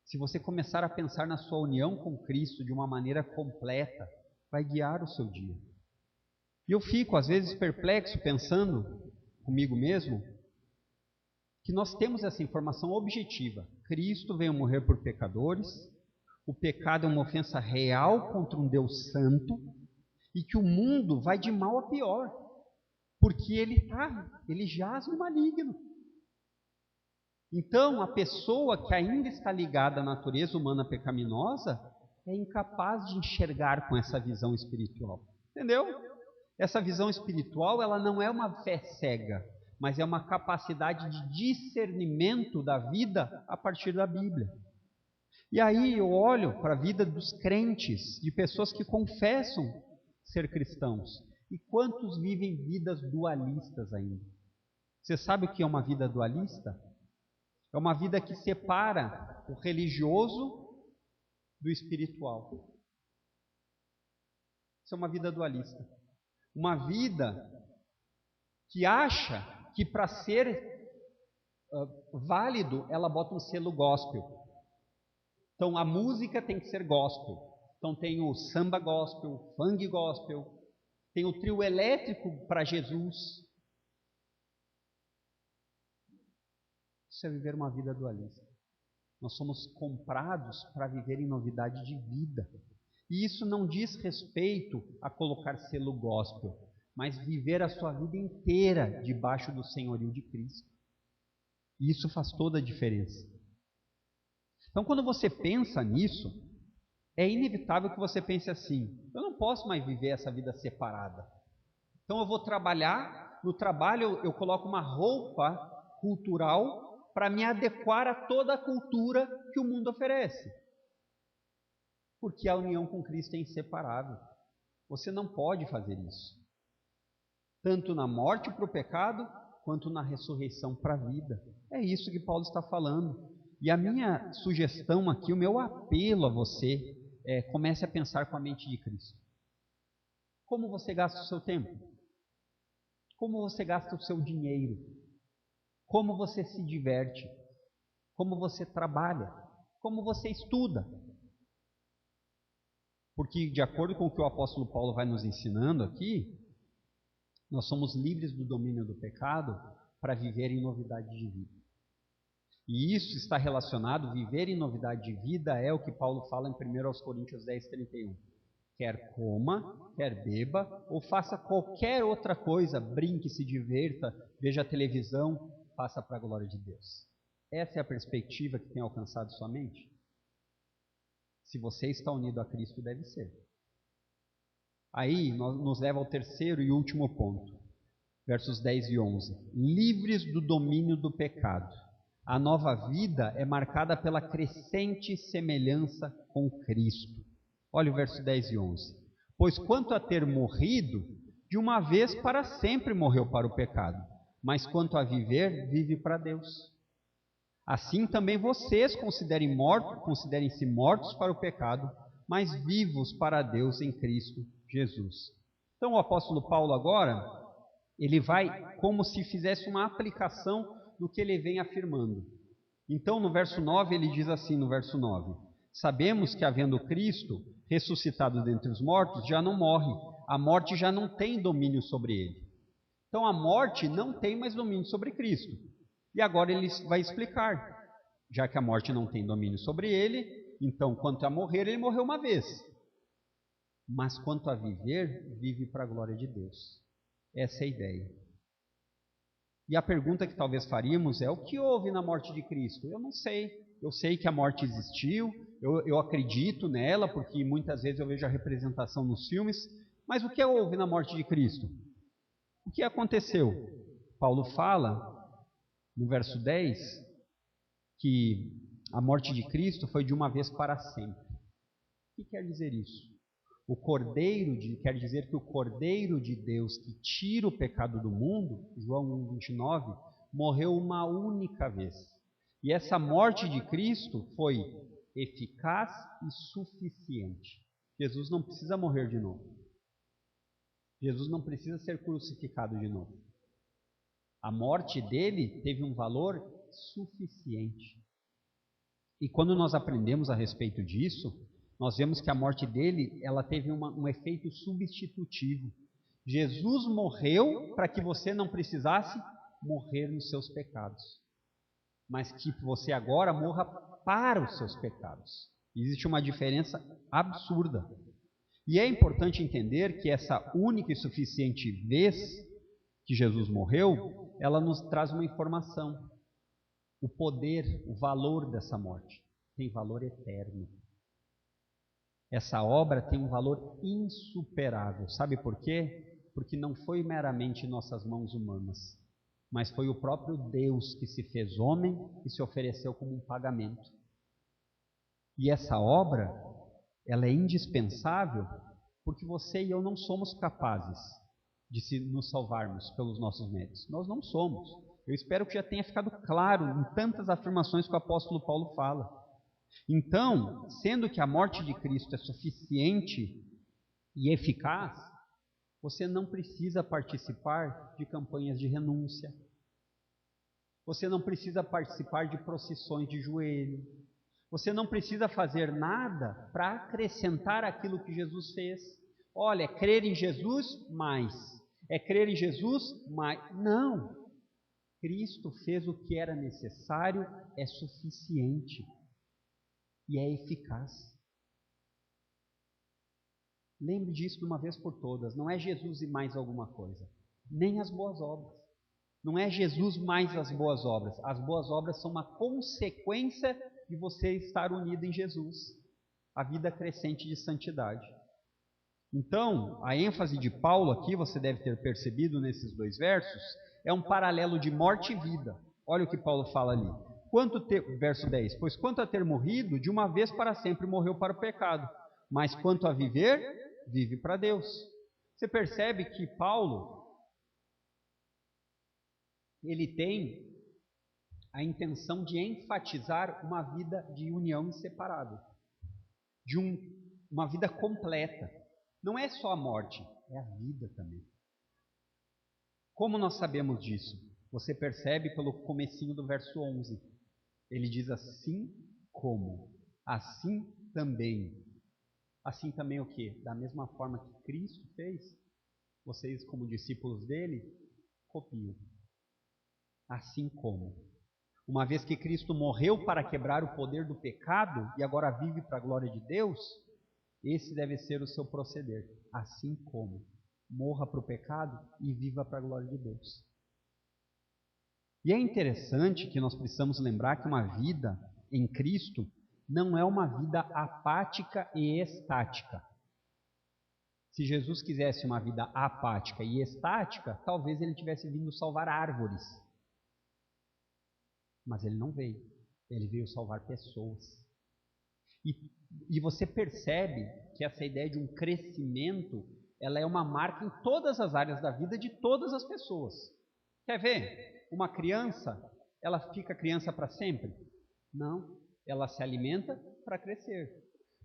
Se você começar a pensar na sua união com Cristo de uma maneira completa, vai guiar o seu dia. E eu fico, às vezes, perplexo pensando comigo mesmo, que nós temos essa informação objetiva. Cristo veio morrer por pecadores, o pecado é uma ofensa real contra um Deus santo, e que o mundo vai de mal a pior, porque ele jaz no maligno. Então, a pessoa que ainda está ligada à natureza humana pecaminosa é incapaz de enxergar com essa visão espiritual. Entendeu? Essa visão espiritual, ela não é uma fé cega, mas é uma capacidade de discernimento da vida a partir da Bíblia. E aí eu olho para a vida dos crentes, de pessoas que confessam ser cristãos. E quantos vivem vidas dualistas ainda? Você sabe o que é uma vida dualista? É uma vida que separa o religioso do espiritual. Isso é uma vida dualista. Uma vida que acha que para ser válido, ela bota um selo gospel. Então a música tem que ser gospel. Então tem o samba gospel, o funk gospel, tem o trio elétrico para Jesus. Isso é viver uma vida dualista. Nós somos comprados para viver em novidade de vida. E isso não diz respeito a colocar selo gospel, mas viver a sua vida inteira debaixo do senhorio de Cristo. E isso faz toda a diferença. Então, quando você pensa nisso, é inevitável que você pense assim, eu não posso mais viver essa vida separada. Então eu vou trabalhar, no trabalho eu coloco uma roupa cultural para me adequar a toda a cultura que o mundo oferece. Porque a união com Cristo é inseparável. Você não pode fazer isso. Tanto na morte para o pecado, quanto na ressurreição para a vida. É isso que Paulo está falando. E a minha sugestão aqui, o meu apelo a você, comece a pensar com a mente de Cristo. Como você gasta o seu tempo? Como você gasta o seu dinheiro? Como você se diverte? Como você trabalha? Como você estuda? Porque, de acordo com o que o apóstolo Paulo vai nos ensinando aqui, nós somos livres do domínio do pecado para viver em novidade de vida. E isso está relacionado, viver em novidade de vida é o que Paulo fala em 1 Coríntios 10, 31. Quer coma, quer beba, ou faça qualquer outra coisa, brinque, se divirta, veja televisão, faça para a glória de Deus. Essa é a perspectiva que tem alcançado sua mente? Se você está unido a Cristo, deve ser. Aí nos leva ao terceiro e último ponto, versos 10 e 11. Livres do domínio do pecado. A nova vida é marcada pela crescente semelhança com Cristo. Olha o verso 10 e 11. Pois quanto a ter morrido, de uma vez para sempre morreu para o pecado, mas quanto a viver, vive para Deus. Assim também vocês considerem-se mortos para o pecado, mas vivos para Deus em Cristo Jesus. Então o apóstolo Paulo agora, ele vai como se fizesse uma aplicação do que ele vem afirmando. Então no verso 9 ele diz assim, no verso 9: sabemos que havendo Cristo ressuscitado dentre os mortos, já não morre, a morte já não tem domínio sobre ele. Então a morte não tem mais domínio sobre Cristo. E agora ele vai explicar, já que a morte não tem domínio sobre ele, então quanto a morrer, ele morreu uma vez. Mas quanto a viver, vive para a glória de Deus. Essa é a ideia. E a pergunta que talvez faríamos é, o que houve na morte de Cristo? Eu não sei. Eu sei que a morte existiu, eu acredito nela, porque muitas vezes eu vejo a representação nos filmes, mas o que houve na morte de Cristo? O que aconteceu? Paulo fala, no verso 10, que a morte de Cristo foi de uma vez para sempre. O que quer dizer isso? Quer dizer que o Cordeiro de Deus que tira o pecado do mundo, João 1,29, morreu uma única vez. E essa morte de Cristo foi eficaz e suficiente. Jesus não precisa morrer de novo. Jesus não precisa ser crucificado de novo. A morte dele teve um valor suficiente. E quando nós aprendemos a respeito disso, nós vemos que a morte dele, ela teve um efeito substitutivo. Jesus morreu para que você não precisasse morrer nos seus pecados, mas que você agora morra para os seus pecados. Existe uma diferença absurda. E é importante entender que essa única e suficiente vez que Jesus morreu, ela nos traz uma informação. O poder, o valor dessa morte tem valor eterno. Essa obra tem um valor insuperável. Sabe por quê? Porque não foi meramente nossas mãos humanas, mas foi o próprio Deus que se fez homem e se ofereceu como um pagamento. E essa obra, ela é indispensável porque você e eu não somos capazes de nos salvarmos pelos nossos méritos. Nós não somos. Eu espero que já tenha ficado claro em tantas afirmações que o apóstolo Paulo fala. Então, sendo que a morte de Cristo é suficiente e eficaz, você não precisa participar de campanhas de renúncia. Você não precisa participar de procissões de joelho. Você não precisa fazer nada para acrescentar aquilo que Jesus fez. Olha, é crer em Jesus mais. É crer em Jesus mais. Não. Cristo fez o que era necessário, é suficiente e é eficaz. Lembre disso de uma vez por todas. Não é Jesus e mais alguma coisa. Nem as boas obras. Não é Jesus mais as boas obras. As boas obras são uma consequência de você estar unido em Jesus. A vida crescente de santidade. Então, a ênfase de Paulo aqui, você deve ter percebido nesses dois versos, é um paralelo de morte e vida. Olha o que Paulo fala ali. Verso 10. Pois quanto a ter morrido, de uma vez para sempre morreu para o pecado. Mas quanto a viver, vive para Deus. Você percebe que Paulo, ele tem a intenção de enfatizar uma vida de união inseparável. Uma vida completa. Não é só a morte, é a vida também. Como nós sabemos disso? Você percebe pelo comecinho do verso 11. Ele diz assim como, assim também. Assim também o quê? Da mesma forma que Cristo fez, vocês como discípulos dele, copiam. Assim como. Uma vez que Cristo morreu para quebrar o poder do pecado e agora vive para a glória de Deus, esse deve ser o seu proceder. Assim como. Morra para o pecado e viva para a glória de Deus. E é interessante que nós precisamos lembrar que uma vida em Cristo não é uma vida apática e estática. Se Jesus quisesse uma vida apática e estática, talvez ele tivesse vindo salvar árvores. Mas ele não veio. Ele veio salvar pessoas. E você percebe que essa ideia de um crescimento, ela é uma marca em todas as áreas da vida de todas as pessoas. Quer ver? Uma criança, ela fica criança para sempre? Não. Ela se alimenta para crescer.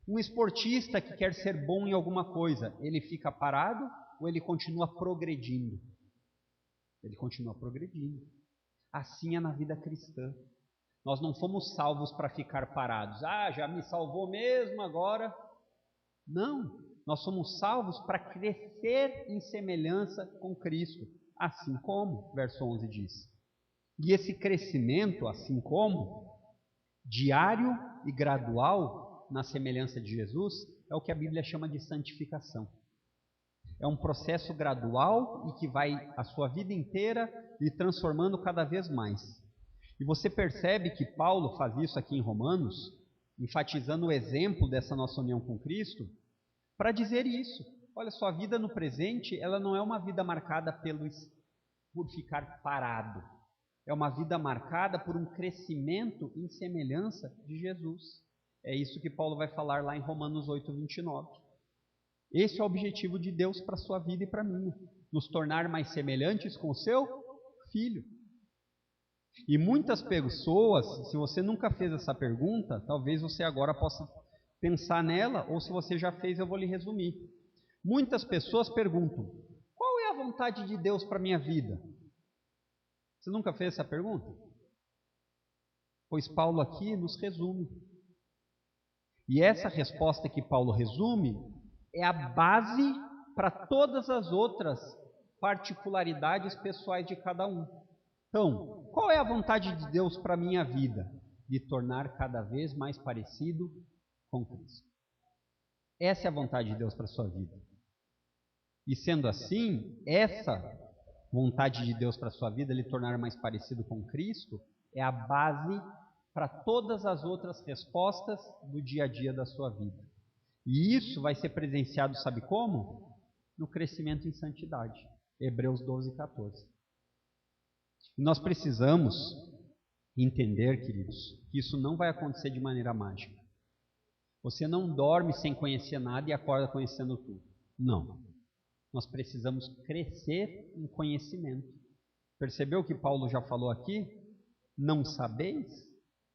Um esportista que quer ser bom em alguma coisa, ele fica parado ou ele continua progredindo? Ele continua progredindo. Assim é na vida cristã. Nós não fomos salvos para ficar parados. Ah, já me salvou mesmo agora. Não, nós somos salvos para crescer em semelhança com Cristo. Assim como, verso 11 diz. E esse crescimento, assim como, diário e gradual, na semelhança de Jesus, é o que a Bíblia chama de santificação. É um processo gradual e que vai a sua vida inteira lhe transformando cada vez mais. E você percebe que Paulo faz isso aqui em Romanos, enfatizando o exemplo dessa nossa união com Cristo, para dizer isso. Olha, sua vida no presente, ela não é uma vida marcada por ficar parado. É uma vida marcada por um crescimento em semelhança de Jesus. É isso que Paulo vai falar lá em Romanos 8, 29. Esse é o objetivo de Deus para a sua vida e para a minha. Nos tornar mais semelhantes com o seu Filho. E muitas pessoas, se você nunca fez essa pergunta, talvez você agora possa pensar nela, ou se você já fez, eu vou lhe resumir. Muitas pessoas perguntam, qual é a vontade de Deus para a minha vida? Você nunca fez essa pergunta? Pois Paulo aqui nos resume. E essa resposta que Paulo resume é a base para todas as outras particularidades pessoais de cada um. Então, qual é a vontade de Deus para a minha vida? De tornar cada vez mais parecido com Cristo. Essa é a vontade de Deus para a sua vida. E sendo assim, essa vontade de Deus para a sua vida, lhe tornar mais parecido com Cristo, é a base para todas as outras respostas do dia a dia da sua vida. E isso vai ser presenciado, sabe como? No crescimento em santidade. Hebreus 12, 14. E nós precisamos entender, queridos, que isso não vai acontecer de maneira mágica. Você não dorme sem conhecer nada e acorda conhecendo tudo. Não. Nós precisamos crescer em conhecimento. Percebeu o que Paulo já falou aqui? Não sabeis?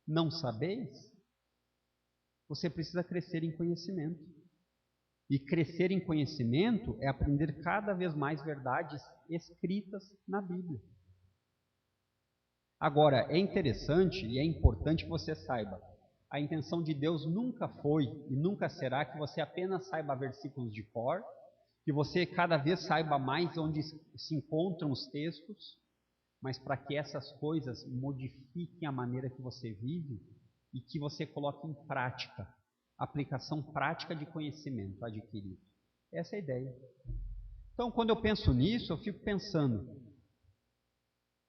Não sabeis? Você precisa crescer em conhecimento. E crescer em conhecimento é aprender cada vez mais verdades escritas na Bíblia. Agora, é interessante e é importante que você saiba, a intenção de Deus nunca foi e nunca será que você apenas saiba versículos de cor, que você cada vez saiba mais onde se encontram os textos, mas para que essas coisas modifiquem a maneira que você vive e que você coloque em prática, aplicação prática de conhecimento adquirido. Essa é a ideia. Então, quando eu penso nisso, eu fico pensando,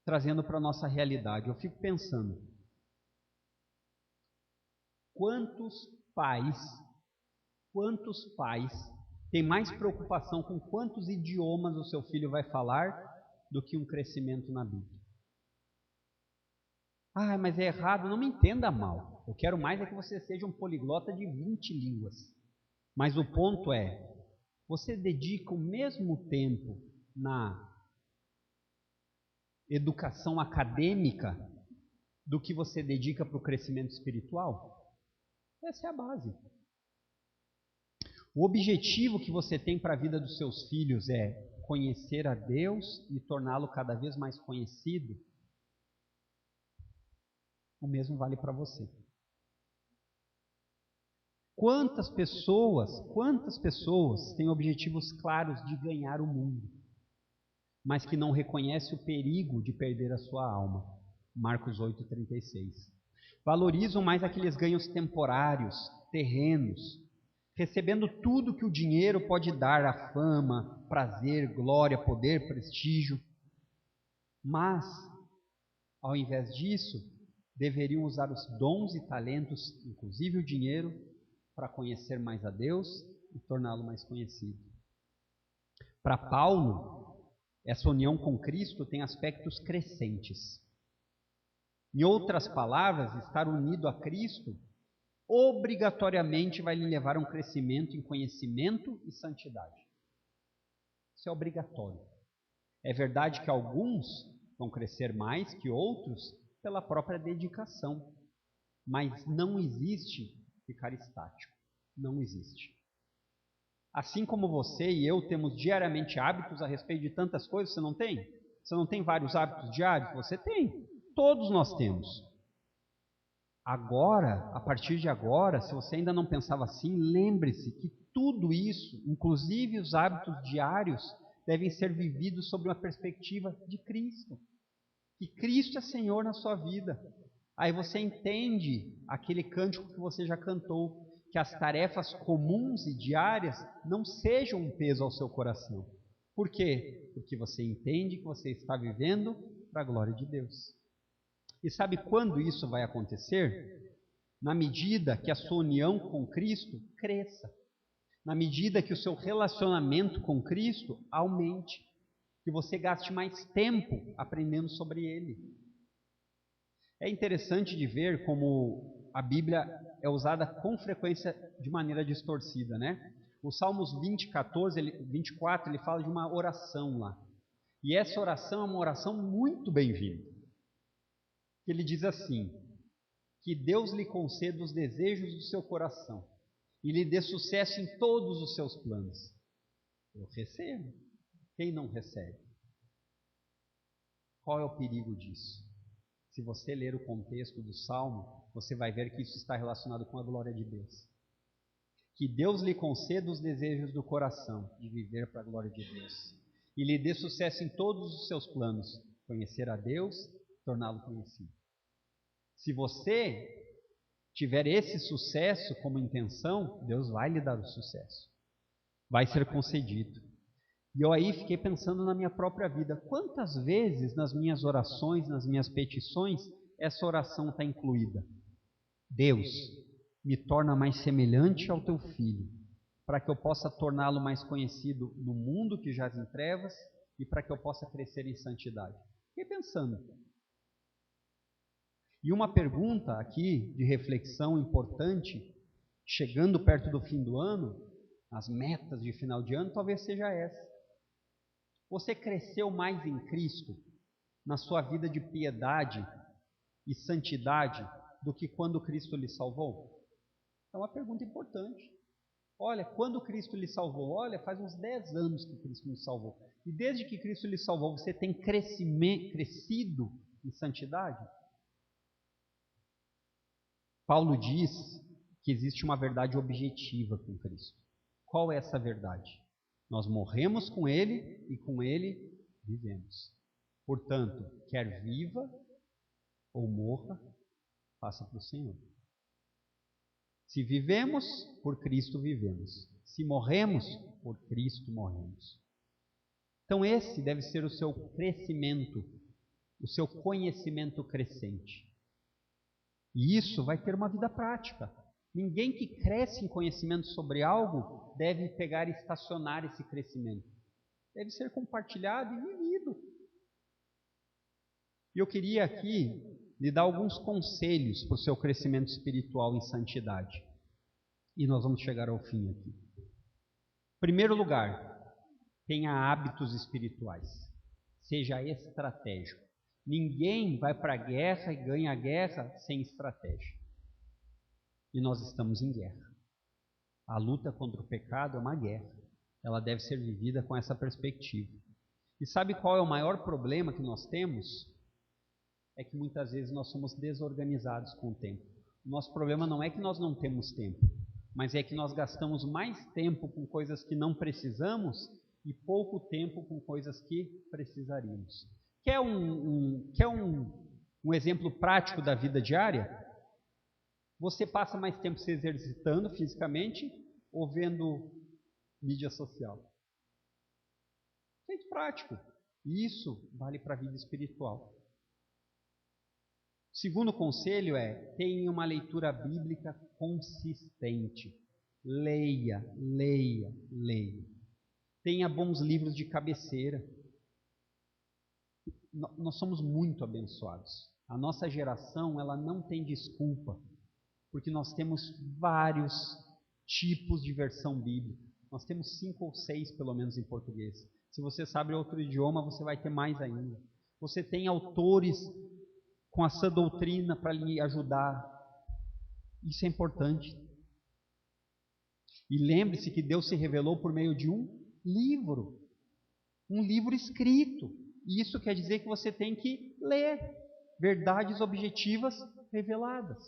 trazendo para a nossa realidade, eu fico pensando, quantos pais têm mais preocupação com quantos idiomas o seu filho vai falar do que um crescimento na Bíblia? Ah, mas é errado, não me entenda mal. Eu quero mais é que você seja um poliglota de 20 línguas. Mas o ponto é, você dedica o mesmo tempo na educação acadêmica do que você dedica para o crescimento espiritual? Essa é a base. O objetivo que você tem para a vida dos seus filhos é conhecer a Deus e torná-lo cada vez mais conhecido. O mesmo vale para você. Quantas pessoas têm objetivos claros de ganhar o mundo, mas que não reconhecem o perigo de perder a sua alma? Marcos 8,36. Valorizam mais aqueles ganhos temporários, terrenos, recebendo tudo que o dinheiro pode dar, a fama, prazer, glória, poder, prestígio. Mas, ao invés disso, deveriam usar os dons e talentos, inclusive o dinheiro, para conhecer mais a Deus e torná-lo mais conhecido. Para Paulo, essa união com Cristo tem aspectos crescentes. Em outras palavras, estar unido a Cristo obrigatoriamente vai lhe levar a um crescimento em conhecimento e santidade. Isso é obrigatório. É verdade que alguns vão crescer mais que outros pela própria dedicação, mas não existe ficar estático. Não existe. Assim como você e eu temos diariamente hábitos a respeito de tantas coisas, você não tem? Você não tem vários hábitos diários? Você tem. Todos nós temos. Agora, a partir de agora, se você ainda não pensava assim, lembre-se que tudo isso, inclusive os hábitos diários, devem ser vividos sob uma perspectiva de Cristo. Que Cristo é Senhor na sua vida. Aí você entende aquele cântico que você já cantou, que as tarefas comuns e diárias não sejam um peso ao seu coração. Por quê? Porque você entende que você está vivendo para a glória de Deus. E sabe quando isso vai acontecer? Na medida que a sua união com Cristo cresça. Na medida que o seu relacionamento com Cristo aumente. Que você gaste mais tempo aprendendo sobre Ele. É interessante de ver como a Bíblia é usada com frequência de maneira distorcida, né? O Salmos 24, ele fala de uma oração lá. E essa oração é uma oração muito bem-vinda. Ele diz assim: que Deus lhe conceda os desejos do seu coração e lhe dê sucesso em todos os seus planos. Eu recebo. Quem não recebe? Qual é o perigo disso? Se você ler o contexto do Salmo, você vai ver que isso está relacionado com a glória de Deus. Que Deus lhe conceda os desejos do coração de viver para a glória de Deus e lhe dê sucesso em todos os seus planos, conhecer a Deus, torná-lo conhecido. Se você tiver esse sucesso como intenção, Deus vai lhe dar o sucesso. Vai ser concedido. E eu aí fiquei pensando na minha própria vida. Quantas vezes nas minhas orações, nas minhas petições, essa oração está incluída? Deus, me torna mais semelhante ao teu Filho, para que eu possa torná-lo mais conhecido no mundo que jaz em trevas e para que eu possa crescer em santidade. Fiquei pensando. E uma pergunta aqui de reflexão importante, chegando perto do fim do ano, as metas de final de ano, talvez seja essa. Você cresceu mais em Cristo, na sua vida de piedade e santidade, do que quando Cristo lhe salvou? É uma pergunta importante. Olha, quando Cristo lhe salvou? Olha, faz uns 10 anos que Cristo me salvou. E desde que Cristo lhe salvou, você tem crescido em santidade? Paulo diz que existe uma verdade objetiva com Cristo. Qual é essa verdade? Nós morremos com Ele e com Ele vivemos. Portanto, quer viva ou morra, faça para o Senhor. Se vivemos, por Cristo vivemos. Se morremos, por Cristo morremos. Então esse deve ser o seu crescimento, o seu conhecimento crescente. E isso vai ter uma vida prática. Ninguém que cresce em conhecimento sobre algo deve pegar e estacionar esse crescimento. Deve ser compartilhado e vivido. E eu queria aqui lhe dar alguns conselhos para o seu crescimento espiritual em santidade. E nós vamos chegar ao fim aqui. Em primeiro lugar, tenha hábitos espirituais. Seja estratégico. Ninguém vai para a guerra e ganha a guerra sem estratégia. E nós estamos em guerra. A luta contra o pecado é uma guerra. Ela deve ser vivida com essa perspectiva. E sabe qual é o maior problema que nós temos? É que muitas vezes nós somos desorganizados com o tempo. O nosso problema não é que nós não temos tempo, mas é que nós gastamos mais tempo com coisas que não precisamos e pouco tempo com coisas que precisaríamos. Quer um exemplo prático da vida diária? Você passa mais tempo se exercitando fisicamente ou vendo mídia social? Feito prático. Isso vale para a vida espiritual. O segundo conselho é: tenha uma leitura bíblica consistente. Leia, leia, leia. Tenha bons livros de cabeceira. Nós somos muito abençoados. A nossa geração, ela não tem desculpa, porque nós temos vários tipos de versão bíblica. Nós temos 5 ou 6, pelo menos, em português. Se você sabe outro idioma, você vai ter mais ainda. Você tem autores com a sã doutrina para lhe ajudar. Isso é importante. E lembre-se que Deus se revelou por meio de um livro escrito. E isso quer dizer que você tem que ler verdades objetivas reveladas.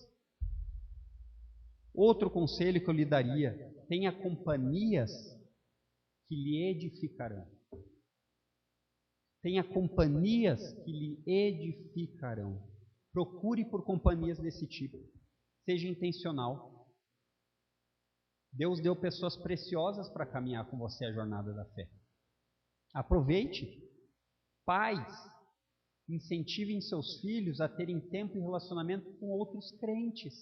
Outro conselho que eu lhe daria: tenha companhias que lhe edificarão. Tenha companhias que lhe edificarão. Procure por companhias desse tipo. Seja intencional. Deus deu pessoas preciosas para caminhar com você a jornada da fé. Aproveite. Pais, incentivem seus filhos a terem tempo e relacionamento com outros crentes.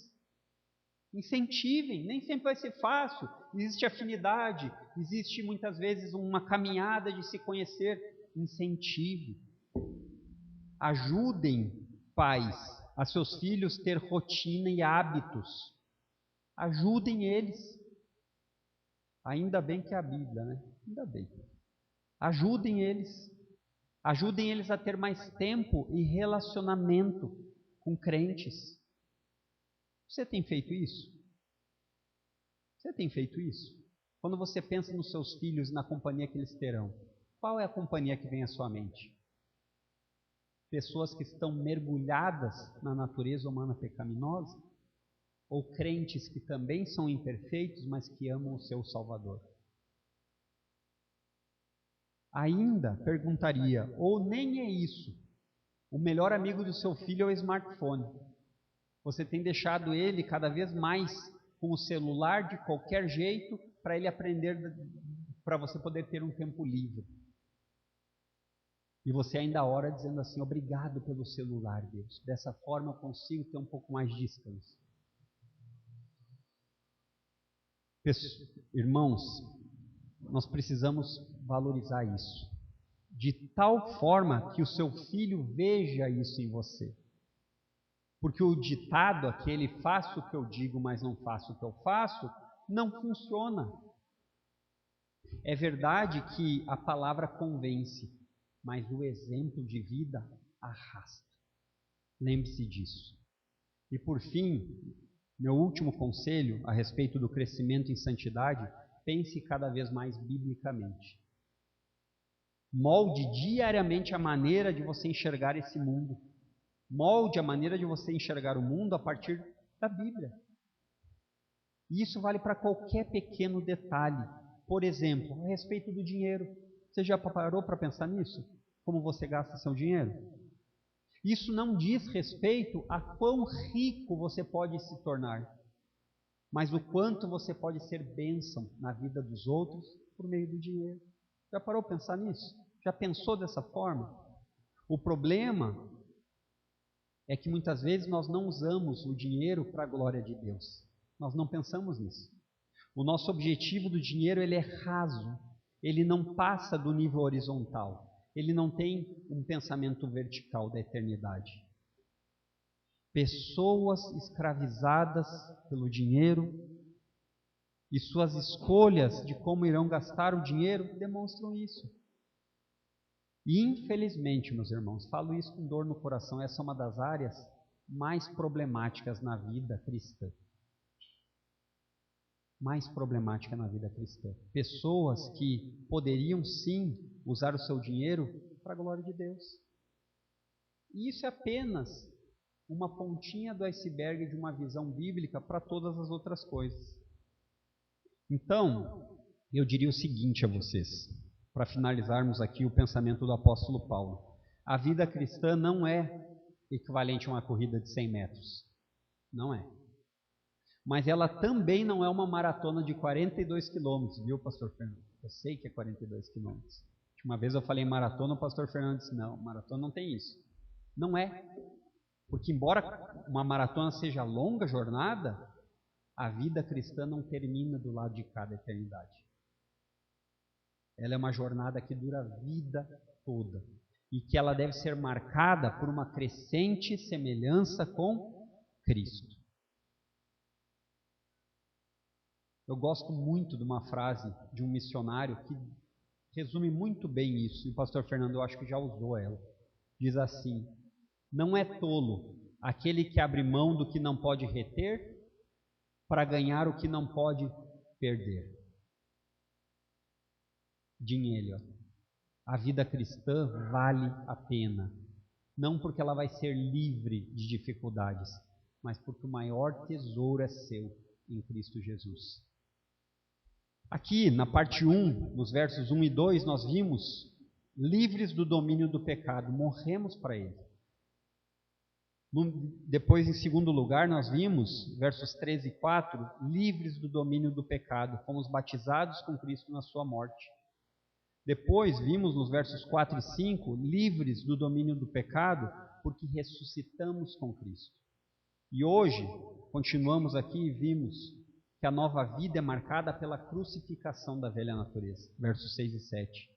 Incentivem, nem sempre vai ser fácil. Existe afinidade, existe muitas vezes uma caminhada de se conhecer. Incentive. Ajudem, pais, a seus filhos ter rotina e hábitos. Ajudem eles. Ainda bem que é a Bíblia, né? Ainda bem. Ajudem eles. Ajudem eles a ter mais tempo e relacionamento com crentes. Você tem feito isso? Você tem feito isso? Quando você pensa nos seus filhos, na companhia que eles terão, qual é a companhia que vem à sua mente? Pessoas que estão mergulhadas na natureza humana pecaminosa? Ou crentes que também são imperfeitos, mas que amam o seu Salvador? Ainda perguntaria, ou nem é isso, o melhor amigo do seu filho é o smartphone. Você tem deixado ele cada vez mais com o celular de qualquer jeito para ele aprender, para você poder ter um tempo livre. E você ainda ora dizendo assim: obrigado pelo celular, Deus. Dessa forma eu consigo ter um pouco mais de descanso. Irmãos, nós precisamos valorizar isso, de tal forma que o seu filho veja isso em você. Porque o ditado, aquele faço o que eu digo, mas não faço o que eu faço, não funciona. É verdade que a palavra convence, mas o exemplo de vida arrasta. Lembre-se disso. E por fim, meu último conselho a respeito do crescimento em santidade: pense cada vez mais biblicamente. Molde diariamente a maneira de você enxergar esse mundo. Molde a maneira de você enxergar o mundo a partir da Bíblia. E isso vale para qualquer pequeno detalhe. Por exemplo, a respeito do dinheiro. Você já parou para pensar nisso? Como você gasta seu dinheiro? Isso não diz respeito a quão rico você pode se tornar, mas o quanto você pode ser bênção na vida dos outros por meio do dinheiro. Já parou para pensar nisso? Já pensou dessa forma? O problema é que muitas vezes nós não usamos o dinheiro para a glória de Deus. Nós não pensamos nisso. O nosso objetivo do dinheiro, ele é raso. Ele não passa do nível horizontal. Ele não tem um pensamento vertical da eternidade. Pessoas escravizadas pelo dinheiro e suas escolhas de como irão gastar o dinheiro demonstram isso. E infelizmente, meus irmãos, falo isso com dor no coração, essa é uma das áreas mais problemáticas na vida cristã. Mais problemática na vida cristã. Pessoas que poderiam sim usar o seu dinheiro para a glória de Deus. E isso é apenas uma pontinha do iceberg de uma visão bíblica para todas as outras coisas. Então, eu diria o seguinte a vocês, para finalizarmos aqui o pensamento do apóstolo Paulo: a vida cristã não é equivalente a uma corrida de 100 metros. Não é. Mas ela também não é uma maratona de 42 quilômetros, viu, pastor Fernando? Eu sei que é 42 quilômetros. Uma vez eu falei maratona, o pastor Fernando disse: não, maratona não tem isso. Não é. Porque embora uma maratona seja longa jornada, a vida cristã não termina do lado de cada eternidade. Ela é uma jornada que dura a vida toda. e que ela deve ser marcada por uma crescente semelhança com Cristo. Eu gosto muito de uma frase de um missionário que resume muito bem isso, e o pastor Fernando, eu acho que já usou ela. Diz assim: não é tolo aquele que abre mão do que não pode reter para ganhar o que não pode perder. Dinheiro. A vida cristã vale a pena, não porque ela vai ser livre de dificuldades, mas porque o maior tesouro é seu em Cristo Jesus. Aqui, na parte 1, nos versos 1 e 2, nós vimos livres do domínio do pecado, morremos para ele. Depois, em segundo lugar, nós vimos, versos 13 e 4, livres do domínio do pecado, fomos batizados com Cristo na sua morte. Depois, vimos nos versos 4 e 5, livres do domínio do pecado, porque ressuscitamos com Cristo. E hoje, continuamos aqui e vimos que a nova vida é marcada pela crucificação da velha natureza, versos 6 e 7.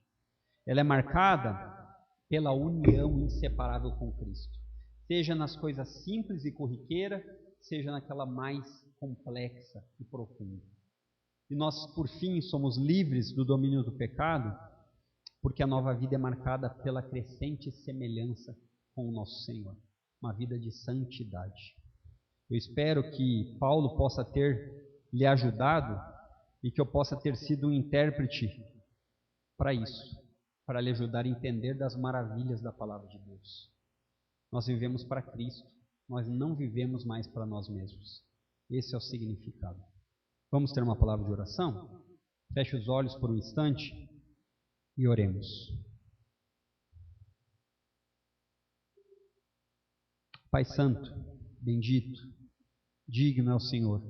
Ela é marcada pela união inseparável com Cristo, seja nas coisas simples e corriqueiras, seja naquela mais complexa e profunda. E nós, por fim, somos livres do domínio do pecado, porque a nova vida é marcada pela crescente semelhança com o nosso Senhor, uma vida de santidade. Eu espero que Paulo possa ter lhe ajudado e que eu possa ter sido um intérprete para isso, para lhe ajudar a entender das maravilhas da palavra de Deus. Nós vivemos para Cristo, nós não vivemos mais para nós mesmos. Esse é o significado. Vamos ter uma palavra de oração? Feche os olhos por um instante e oremos. Pai Santo, bendito, digno é o Senhor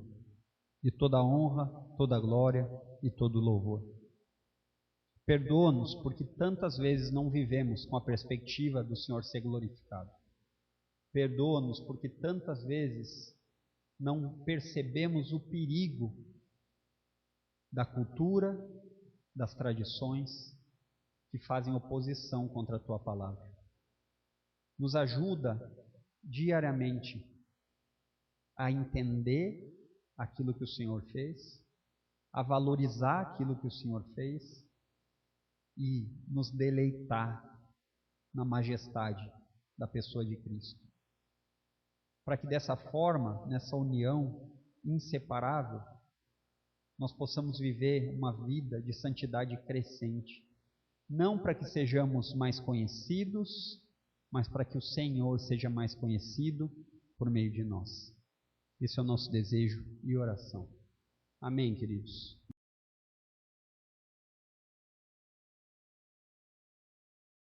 de toda a honra, toda a glória e todo o louvor. Perdoa-nos porque tantas vezes não vivemos com a perspectiva do Senhor ser glorificado. Perdoa-nos porque tantas vezes não percebemos o perigo da cultura, das tradições que fazem oposição contra a Tua palavra. Nos ajuda diariamente a entender aquilo que o Senhor fez, a valorizar aquilo que o Senhor fez e nos deleitar na majestade da pessoa de Cristo. Para que dessa forma, nessa união inseparável, nós possamos viver uma vida de santidade crescente. Não para que sejamos mais conhecidos, mas para que o Senhor seja mais conhecido por meio de nós. Esse é o nosso desejo e oração. Amém, queridos?